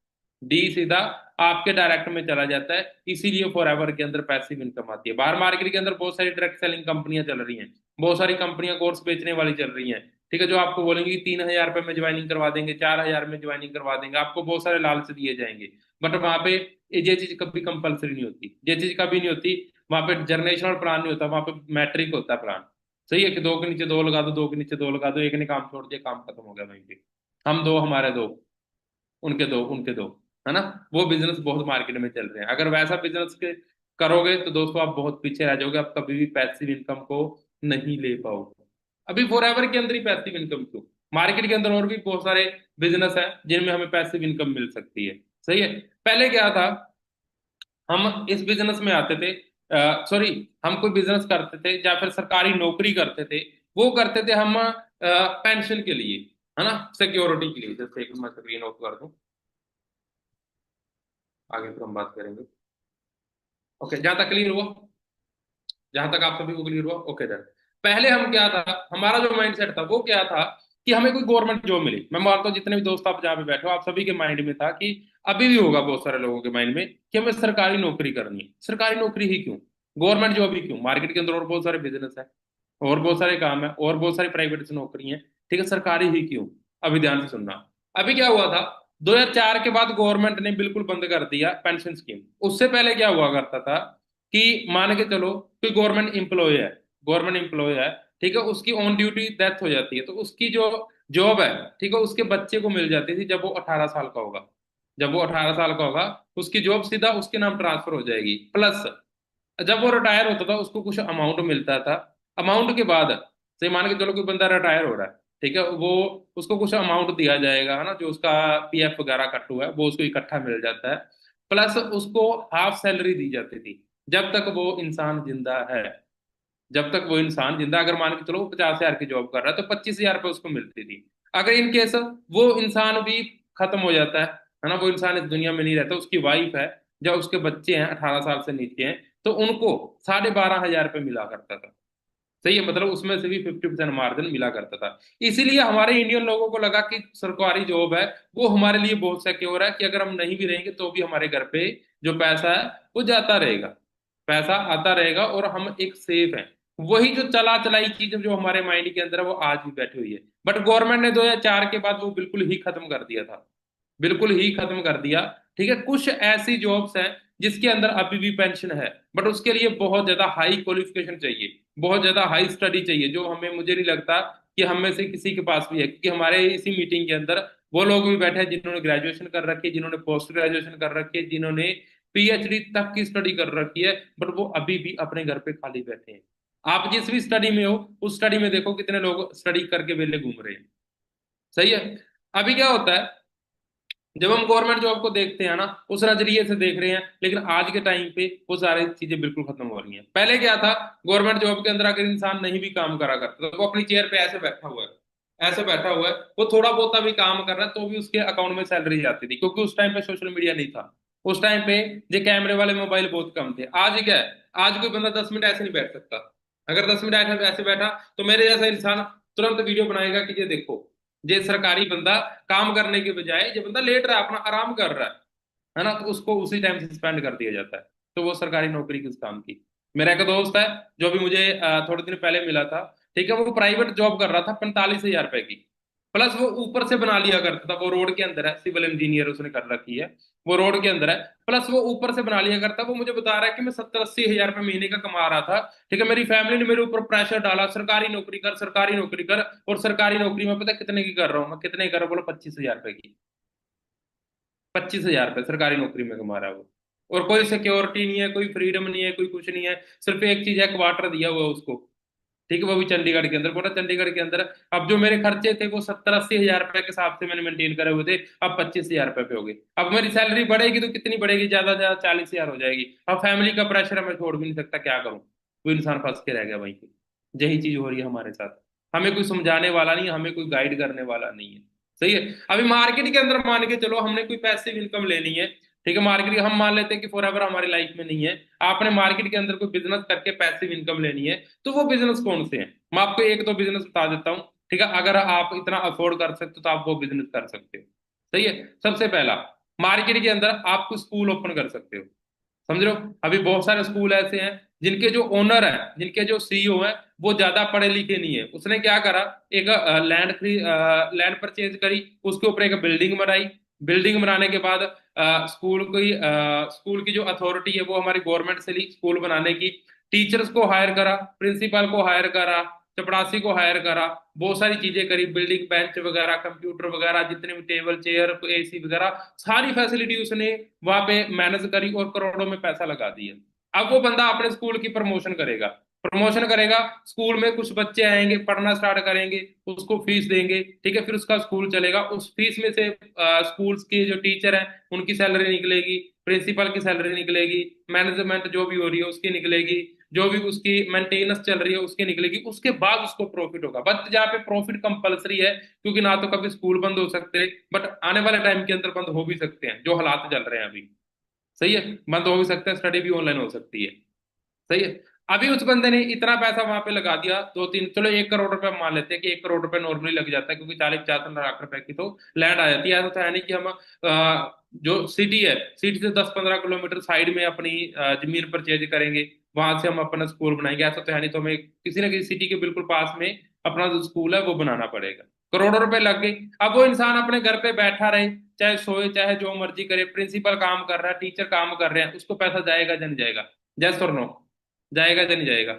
डी सीधा आपके डायरेक्ट में चला जाता है। इसीलिए फॉरएवर के अंदर पैसिव इनकम आती है। बाहर मार्केट के अंदर बहुत सारी डायरेक्ट सेलिंग कंपनियां चल रही हैं, बहुत सारी कंपनियां कोर्स बेचने वाली चल रही हैं, ठीक है, जो आपको बोलेंगे कि 3,000 रुपये में ज्वाइनिंग करवा देंगे, 4,000 में ज्वाइनिंग करवा देंगे, आपको बहुत सारे लालच दिए जाएंगे। बट वहां पे ये चीज कभी कंपलसरी नहीं होती, ये चीज कभी नहीं होती। वहां पे जनरेशनल प्लान नहीं होता, वहां पे मैट्रिक होता है प्लान। सही है कि दो के नीचे दो लगा दो, दो के नीचे दो लगा दो, एक ने काम छोड़ दिया, काम खत्म हो गया वहीं पे। हम दो, हमारे दो, उनके दो, उनके दो, है ना। वो बिजनेस बहुत मार्केट में चल रहे हैं। अगर वैसा बिजनेस के करोगे तो दोस्तों आप बहुत पीछे रह जाओगे, आप कभी भी पैसिव इनकम को नहीं ले पाओगे। अभी फॉरएवर के अंदर ही पैसिव इनकम क्यों, मार्केट के अंदर और भी बहुत सारे बिजनेस है जिनमें हमें पैसिव इनकम मिल सकती है। सही है। पहले क्या था, हम इस बिजनेस में आते थे, सॉरी, हम कोई बिजनेस करते थे या फिर सरकारी नौकरी करते थे, वो करते थे हम पेंशन के लिए, है ना, सिक्योरिटी के लिए। जैसे एक मैं स्क्रीन ऑफ कर दूं, आगे फिर हम बात करेंगे। ओके, जहां तक क्लियर हुआ, जहां तक आप सभी को क्लियर हुआ, ओके डन। पहले हम क्या था, हमारा जो माइंड सेट था वो क्या था कि हमें कोई गवर्नमेंट जॉब मिली। मैं मानता हूँ जितने भी दोस्त आप जहाँ पे बैठे हो, आप सभी के माइंड में था कि अभी भी होगा बहुत सारे लोगों के माइंड में कि हमें सरकारी नौकरी करनी है। सरकारी नौकरी ही क्यों, गवर्नमेंट जॉब ही क्यों, मार्केट के अंदर और बहुत सारे बिजनेस है, और बहुत सारे काम है, और बहुत सारी प्राइवेट नौकरी है, ठीक है, सरकारी ही क्यों। अभी ध्यान से सुनना। अभी क्या हुआ था, 2004 के बाद गवर्नमेंट ने बिल्कुल बंद कर दिया पेंशन स्कीम। उससे पहले क्या हुआ करता था कि मान के चलो कोई गवर्नमेंट एम्प्लॉय है, गवर्नमेंट एम्प्लॉय है, ठीक है, उसकी ऑन ड्यूटी डेथ हो जाती है तो उसकी जो जॉब है, ठीक है, उसके बच्चे को मिल जाती थी जब वो 18 साल का होगा। जब वो 18 साल का होगा, उसकी जॉब सीधा उसके नाम ट्रांसफर हो जाएगी। प्लस जब वो रिटायर होता था उसको कुछ अमाउंट मिलता था। अमाउंट के बाद से मान के चलो कोई बंदा रिटायर हो रहा है, ठीक है, वो उसको कुछ अमाउंट दिया जाएगा, है ना, जो उसका पीएफ वगैरह कट हुआ है वो उसको इकट्ठा मिल जाता है। प्लस उसको हाफ सैलरी दी जाती थी जब तक वो इंसान जिंदा है। जब तक वो इंसान जिंदा, अगर मान के चलो वो 50,000 की जॉब कर रहा है तो 25,000 रुपये उसको मिलती थी। अगर इन केस वो इंसान भी खत्म हो जाता है ना, वो इंसान इस दुनिया में नहीं रहता, उसकी वाइफ है, जब उसके बच्चे हैं 18 साल से नीचे हैं, तो उनको 12,500 रुपये मिला करता था। सही है, मतलब उसमें से भी 50% मार्जिन मिला करता था। इसीलिए हमारे इंडियन लोगों को लगा कि सरकारी जॉब है वो हमारे लिए बहुत सिक्योर है, कि अगर हम नहीं भी रहेंगे तो भी हमारे घर पे जो पैसा है वो जाता रहेगा, पैसा आता रहेगा और हम एक सेफ हैं। वही जो चला चलाई चीज जो हमारे माइंड के अंदर है वो आज भी बैठी हुई है। बट गवर्नमेंट ने 2004 के बाद वो बिल्कुल ही खत्म कर दिया था, बिल्कुल ही खत्म कर दिया। ठीक है, कुछ ऐसी जॉब्स हैं जिसके अंदर अभी भी पेंशन है, बट उसके लिए बहुत ज्यादा हाई क्वालिफिकेशन चाहिए, बहुत ज्यादा हाई स्टडी चाहिए, जो हमें, मुझे नहीं लगता कि हम में से किसी के पास भी है, क्योंकि हमारे इसी मीटिंग के अंदर वो लोग भी बैठे हैं जिन्होंने ग्रेजुएशन कर रखी है, जिन्होंने पोस्ट ग्रेजुएशन कर रखी है, जिन्होंने पीएचडी तक की स्टडी कर रखी है, बट वो अभी भी अपने घर पे खाली बैठे हैं। आप जिस भी स्टडी में हो उस स्टडी में देखो कितने लोग स्टडी करके वेले घूम रहे हैं। सही है। अभी क्या होता है, जब हम गवर्नमेंट जॉब को देखते हैं ना, उस नजरिए से देख रहे हैं, लेकिन आज के टाइम पे वो सारी चीजें बिल्कुल खत्म हो रही हैं। पहले क्या था, गवर्नमेंट जॉब के अंदर अगर इंसान नहीं भी काम करा करता तो वो अपनी चेयर पे ऐसे बैठा हुआ है, ऐसे बैठा हुआ है, वो थोड़ा बहुत भी काम कर रहा है तो भी उसके अकाउंट में सैलरी जाती थी, क्योंकि उस टाइम पे सोशल मीडिया नहीं था। उस टाइम पे ये कैमरे वाले मोबाइल बहुत कम थे। आज क्या है, आज कोई बंदा 10 मिनट ऐसे नहीं बैठ सकता। अगर 10 मिनट ऐसे बैठा तो मेरे जैसा इंसान तुरंत वीडियो बनाएगा कि ये देखो, ये सरकारी बंदा काम करने के बजाय ये बंदा लेट रहा है, अपना आराम कर रहा है ना, तो उसको उसी टाइम सस्पेंड कर दिया जाता है। तो वो सरकारी नौकरी किस काम की। मेरा एक दोस्त है जो भी मुझे थोड़े दिन पहले मिला था, ठीक है, वो प्राइवेट जॉब कर रहा था 45,000 रुपए की। प्लस वो ऊपर से बना लिया करता था, वो रोड के अंदर है, सिविल इंजीनियर उसने कर रखी है, वो रोड के अंदर है, प्लस वो ऊपर से बना लिया करता। वो मुझे बता रहा है कि मैं 70-80 हजार रुपये महीने का कमा रहा था, ठीक है, मेरी फैमिली ने मेरे ऊपर प्रेशर डाला, सरकारी नौकरी कर, सरकारी नौकरी कर, और सरकारी नौकरी में पता है कितने की कर रहा हूँ मैं, कितने की कर रहा हूँ, बोलो 25,000 रुपए की। 25,000 रुपये सरकारी नौकरी में कमा रहा है वो, और कोई सिक्योरिटी नहीं है, कोई फ्रीडम नहीं है, कोई कुछ नहीं है, सिर्फ एक चीज है, क्वार्टर दिया हुआ है उसको, ठीक है, वो भी चंडीगढ़ के अंदर, पूरा चंडीगढ़ के अंदर। अब जो मेरे खर्चे थे वो 70-80 हजार रुपए के हिसाब से मैंने मेंटेन करे हुए थे, अब 25,000 रुपए पे हो गए। अब मेरी सैलरी बढ़ेगी तो कितनी बढ़ेगी, ज्यादा ज्यादा 40,000 हो जाएगी। अब फैमिली का प्रेशर है, मैं छोड़ भी नहीं सकता, क्या करूं। वो इंसान फंस के रह गया वहीं पे। यही चीज हो रही है हमारे साथ। हमें कोई समझाने वाला नहीं है, हमें कोई गाइड करने वाला नहीं है। सही है। अभी मार्केट के अंदर मान के चलो हमने कोई पैसिव इनकम लेनी है, ठीक है, मार्केट हम मान लेते हैं कि फॉर एवर हमारी लाइफ में नहीं है, आपने मार्केट के अंदर कोई बिजनेस करके पैसिव इनकम लेनी है, तो वो बिजनेस कौन से हैं? मैं आपको एक दो बिजनेस बता देता हूँ, ठीक है, अगर आप इतना अफोर्ड कर सकते हो तो आप वो बिजनेस कर सकते हो। सही है। सबसे पहला, मार्केट के अंदर आप कोई स्कूल ओपन कर सकते हो। समझ रहे हो, अभी बहुत सारे स्कूल ऐसे हैं जिनके जो ओनर हैं, जिनके जो सीईओ हैं, वो ज्यादा पढ़े लिखे नहीं है। उसने क्या करा, एक लैंड परचेज करी, उसके ऊपर एक बिल्डिंग बनाई। बिल्डिंग बनाने के बाद स्कूल की जो अथॉरिटी है वो हमारी गवर्नमेंट से ली स्कूल बनाने की। टीचर्स को हायर करा, प्रिंसिपल को हायर करा, चपड़ासी को हायर करा, बहुत सारी चीजें करी, बिल्डिंग बेंच वगैरह, कंप्यूटर वगैरह, जितने भी टेबल चेयर एसी वगैरह, सारी फैसिलिटी उसने वहां पे मैनेज करी और करोड़ों में पैसा लगा दिया। अब वो बंदा अपने स्कूल की प्रमोशन करेगा, प्रमोशन करेगा, स्कूल में कुछ बच्चे आएंगे, पढ़ना स्टार्ट करेंगे, उसको फीस देंगे, ठीक है, फिर उसका स्कूल चलेगा, उस फीस में से स्कूल के जो टीचर हैं उनकी सैलरी निकलेगी, प्रिंसिपल की सैलरी निकलेगी, मैनेजमेंट जो भी हो रही है उसकी निकलेगी, जो भी उसकी मेंटेनेंस चल रही है उसकी निकलेगी, उसके बाद उसको प्रॉफिट होगा। बट जहाँ पे प्रॉफिट कंपलसरी है, क्योंकि ना तो कभी स्कूल बंद हो सकते हैं, बट आने वाले टाइम के अंदर बंद हो भी सकते हैं, जो हालात चल रहे हैं अभी। सही है, बंद हो भी सकता है, स्टडी भी ऑनलाइन हो सकती है। सही है। अभी उस बंदे ने इतना पैसा वहां पे लगा दिया, दो तीन, चलो 1 करोड़ रुपए हम मान लेते हैं कि 1 करोड़ रुपए नॉर्मली लग जाता है, क्योंकि 40-50 लाख रुपए की तो लैंड आ जाती है। ऐसा तो है नहीं कि हम जो सिटी है, सिटी से 10-15 किलोमीटर साइड में अपनी जमीन परचेज करेंगे, वहां से हम अपना स्कूल बनाएंगे, ऐसा तो है नहीं। तो हमें किसी ना किसी सिटी के बिल्कुल पास में अपना जो स्कूल है वो बनाना पड़ेगा। करोड़ों रुपए लग गए। अब वो इंसान अपने घर पे बैठा रहे, चाहे सोए चाहे जो मर्जी करे, प्रिंसिपल काम कर रहा है, टीचर काम कर रहे हैं, उसको पैसा जाएगा या नहीं जाएगा? जैस और नो, जाएगा या नहीं जाएगा?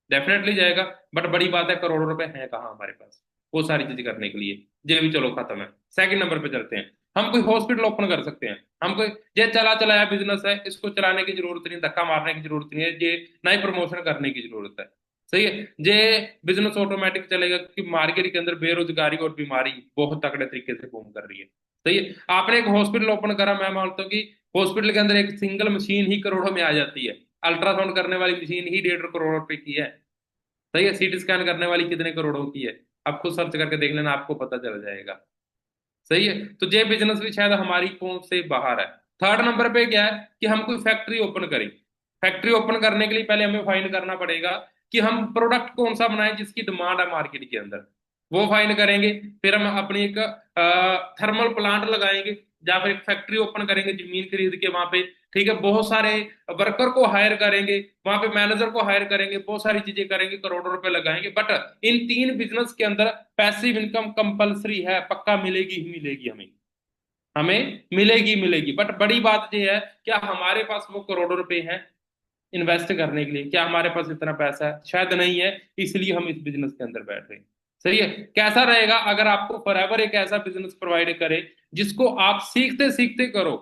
डेफिनेटली जाएगा। बट बड़ी बात है, करोड़ों रुपए हैं कहाँ हमारे पास वो सारी चीजें करने के लिए? ये भी चलो खत्म है। सेकंड नंबर पे चलते हैं। हम कोई हॉस्पिटल ओपन कर सकते हैं। हम कोई, ये चला चलाया बिजनेस है, इसको चलाने की जरूरत नहीं, धक्का मारने की जरूरत नहीं है, ये नई प्रमोशन करने की जरूरत है। सही है। ये बिजनेस ऑटोमेटिक चलेगा, क्योंकि मार्केट के अंदर बेरोजगारी और बीमारी बहुत तगड़े तरीके से बूम कर रही है। सही है। आपने एक हॉस्पिटल ओपन करा, मैं मानता हूँ कि हॉस्पिटल के अंदर एक सिंगल मशीन ही करोड़ों में आ जाती है। अल्ट्रासाउंड करने वाली मशीन ही 1.5 करोड़ रुपए की है। सही है। सीटी स्कैन करने वाली कितने करोड़ों की है? आप खुद सर्च करके देख लेना, आपको पता चल जाएगा। सही है। तो ये बिजनेस भी शायद हमारी पहुंच से बाहर है। थर्ड नंबर पे क्या है कि हम कोई फैक्ट्री ओपन करें। फैक्ट्री ओपन करने के लिए पहले हमें फाइंड करना पड़ेगा कि हम प्रोडक्ट कौन सा बनाएं जिसकी डिमांड है मार्केट के अंदर। वो फाइंड करेंगे, फिर हम अपनी एक थर्मल प्लांट लगाएंगे, या फिर एक फैक्ट्री ओपन करेंगे जमीन खरीद के वहां पे, ठीक है, बहुत सारे वर्कर को हायर करेंगे, वहां पे मैनेजर को हायर करेंगे, बहुत सारी चीजें करेंगे, करोड़ों रुपए लगाएंगे। बट इन तीन बिजनेस के अंदर पैसिव इनकम कंपलसरी है, पक्का मिलेगी ही मिलेगी हमें। हमें मिलेगी मिलेगी। बट बड़ी बात यह है, क्या हमारे पास वो करोड़ों रुपए हैं इन्वेस्ट करने के लिए? क्या हमारे पास इतना पैसा है? शायद नहीं है, इसलिए हम इस बिजनेस के अंदर बैठ रहे हैं। सही है। कैसा रहेगा अगर आपको फॉरएवर एक ऐसा बिजनेस प्रोवाइड करे जिसको आप सीखते सीखते करो,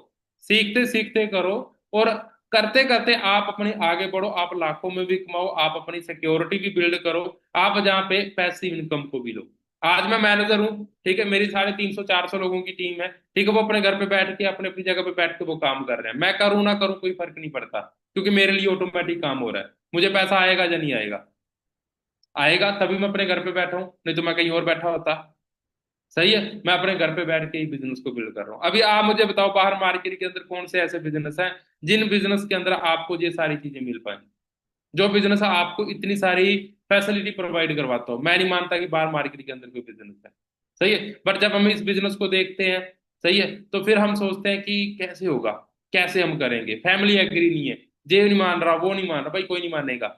सीखते सीखते करो, और करते करते आप अपने आगे बढ़ो, आप लाखों में भी कमाओ, आप अपनी सिक्योरिटी भी बिल्ड करो, आप जहाँ पे पैसिव इनकम को भी लो। आज मैं मैनेजर हूँ, ठीक है, मेरी 350-400 लोगों की टीम है, ठीक है, वो अपने घर पे बैठ के अपने अपनी जगह पे बैठ के वो काम कर रहे हैं, मैं करूँ ना करूँ कोई फर्क नहीं पड़ता, क्योंकि मेरे लिए ऑटोमेटिक काम हो रहा है। मुझे पैसा आएगा या नहीं आएगा? आएगा, तभी मैं अपने घर पे बैठा हूँ, नहीं तो मैं कहीं और बैठा होता। सही है। मैं अपने घर पे बैठ के ही बिजनेस को बिल्ड कर रहा हूँ। अभी आप मुझे बताओ, बाहर मार्केट के अंदर कौन से ऐसे बिजनेस हैं जिन बिजनेस के अंदर आपको ये सारी चीजें मिल पाए, जो बिजनेस आपको इतनी सारी फैसिलिटी प्रोवाइड करवाता हो? मैं नहीं मानता कि बाहर मार्केट के अंदर कोई बिजनेस है। सही है। बट जब हम इस बिजनेस को देखते हैं, सही है, तो फिर हम सोचते हैं कि कैसे होगा, कैसे हम करेंगे, फैमिली एग्री नहीं है, ये नहीं मान रहा, वो नहीं मान रहा, भाई कोई नहीं मानेगा।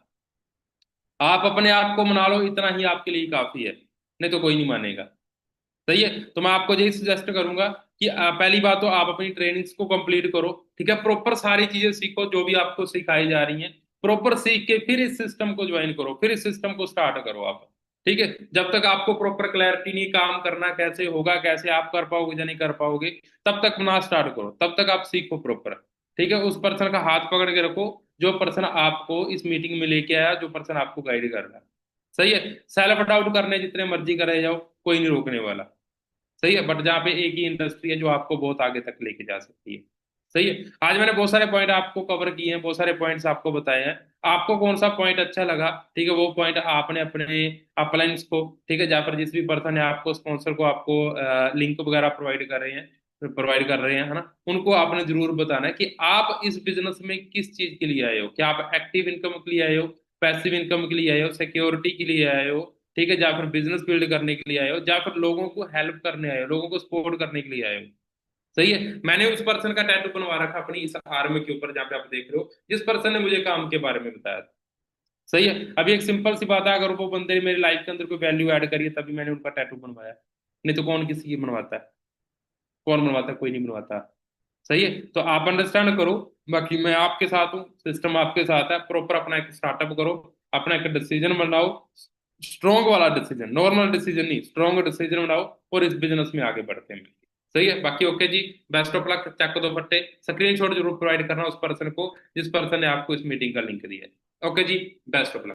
आप अपने आप को मना लो, इतना ही आपके लिए काफी है, नहीं तो कोई नहीं मानेगा। सही है। तो मैं आपको यही सजेस्ट करूंगा कि पहली बात तो आप अपनी ट्रेनिंग्स को कंप्लीट करो, ठीक है, प्रॉपर सारी चीजें सीखो जो भी आपको सिखाई जा रही हैं, प्रॉपर सीख के फिर इस सिस्टम को ज्वाइन करो, फिर इस सिस्टम को स्टार्ट करो आप। ठीक है। जब तक आपको प्रॉपर क्लैरिटी नहीं काम करना कैसे होगा, कैसे आप कर पाओगे या नहीं कर पाओगे, तब तक ना स्टार्ट करो, तब तक आप सीखो प्रॉपर। ठीक है। उस पर्सन का हाथ पकड़ के रखो जो पर्सन आपको इस मीटिंग में लेके आया, जो पर्सन आपको गाइड कर रहा है। सही है। सेल्फ डाउट करने जितने मर्जी करे जाओ, कोई नहीं रोकने वाला। सही है। बट जहाँ पे एक ही इंडस्ट्री है जो आपको बहुत आगे तक लेके जा सकती है। सही है। आज मैंने बहुत सारे पॉइंट आपको कवर किए हैं, बहुत सारे पॉइंट्स आपको बताए हैं। आपको कौन सा पॉइंट अच्छा लगा, ठीक है, वो पॉइंट आपने अपने अपलाइंस को, ठीक है, जहाँ पर जिस भी पर्सन है आपको स्पॉन्सर को आपको लिंक वगैरह प्रोवाइड कर रहे हैं, है ना, उनको आपने जरूर बताना है कि आप इस बिजनेस में किस चीज के लिए आए हो। क्या आप एक्टिव इनकम के लिए आए हो, पैसिव इनकम के लिए आए हो, सिक्योरिटी के लिए आए हो, ठीक है, या फिर बिजनेस बिल्ड करने के लिए आए हो, या फिर लोगों को हेल्प करने आए हो, लोगों को सपोर्ट करने के लिए आए हो। सही है। मैंने उस पर्सन का टैटू बनवा रखा अपनी इस आर्म के ऊपर, जहाँ पे आप देख रहे हो, जिस पर्सन ने मुझे काम के बारे में बताया था। सही है। अभी एक सिंपल सी बात है, अगर वो बंदे ने मेरी लाइफ के अंदर कोई वैल्यू ऐड करी है तभी मैंने उनका टैटू बनवाया, नहीं तो कौन किसी की बनवाता है? कौन बनवाता है? कोई नहीं बनवाता। सही है। तो आप अंडरस्टैंड करो, बाकी मैं आपके साथ हूँ, सिस्टम आपके साथ है, प्रॉपर अपना एक स्टार्टअप करो, अपना एक डिसीजन बनाओ, स्ट्रॉन्ग वाला डिसीजन, नॉर्मल डिसीजन नहीं, स्ट्रॉन्ग डिसीजन बनाओ, और इस बिजनेस में आगे बढ़ते हैं। सही है। बाकी ओके जी, बेस्ट ऑफ लक, चेक दो फट्टे, स्क्रीनशॉट जरूर प्रोवाइड करना उस पर्सन को जिस पर्सन ने आपको इस मीटिंग का लिंक दिया है। ओके जी, बेस्ट ऑफ लक।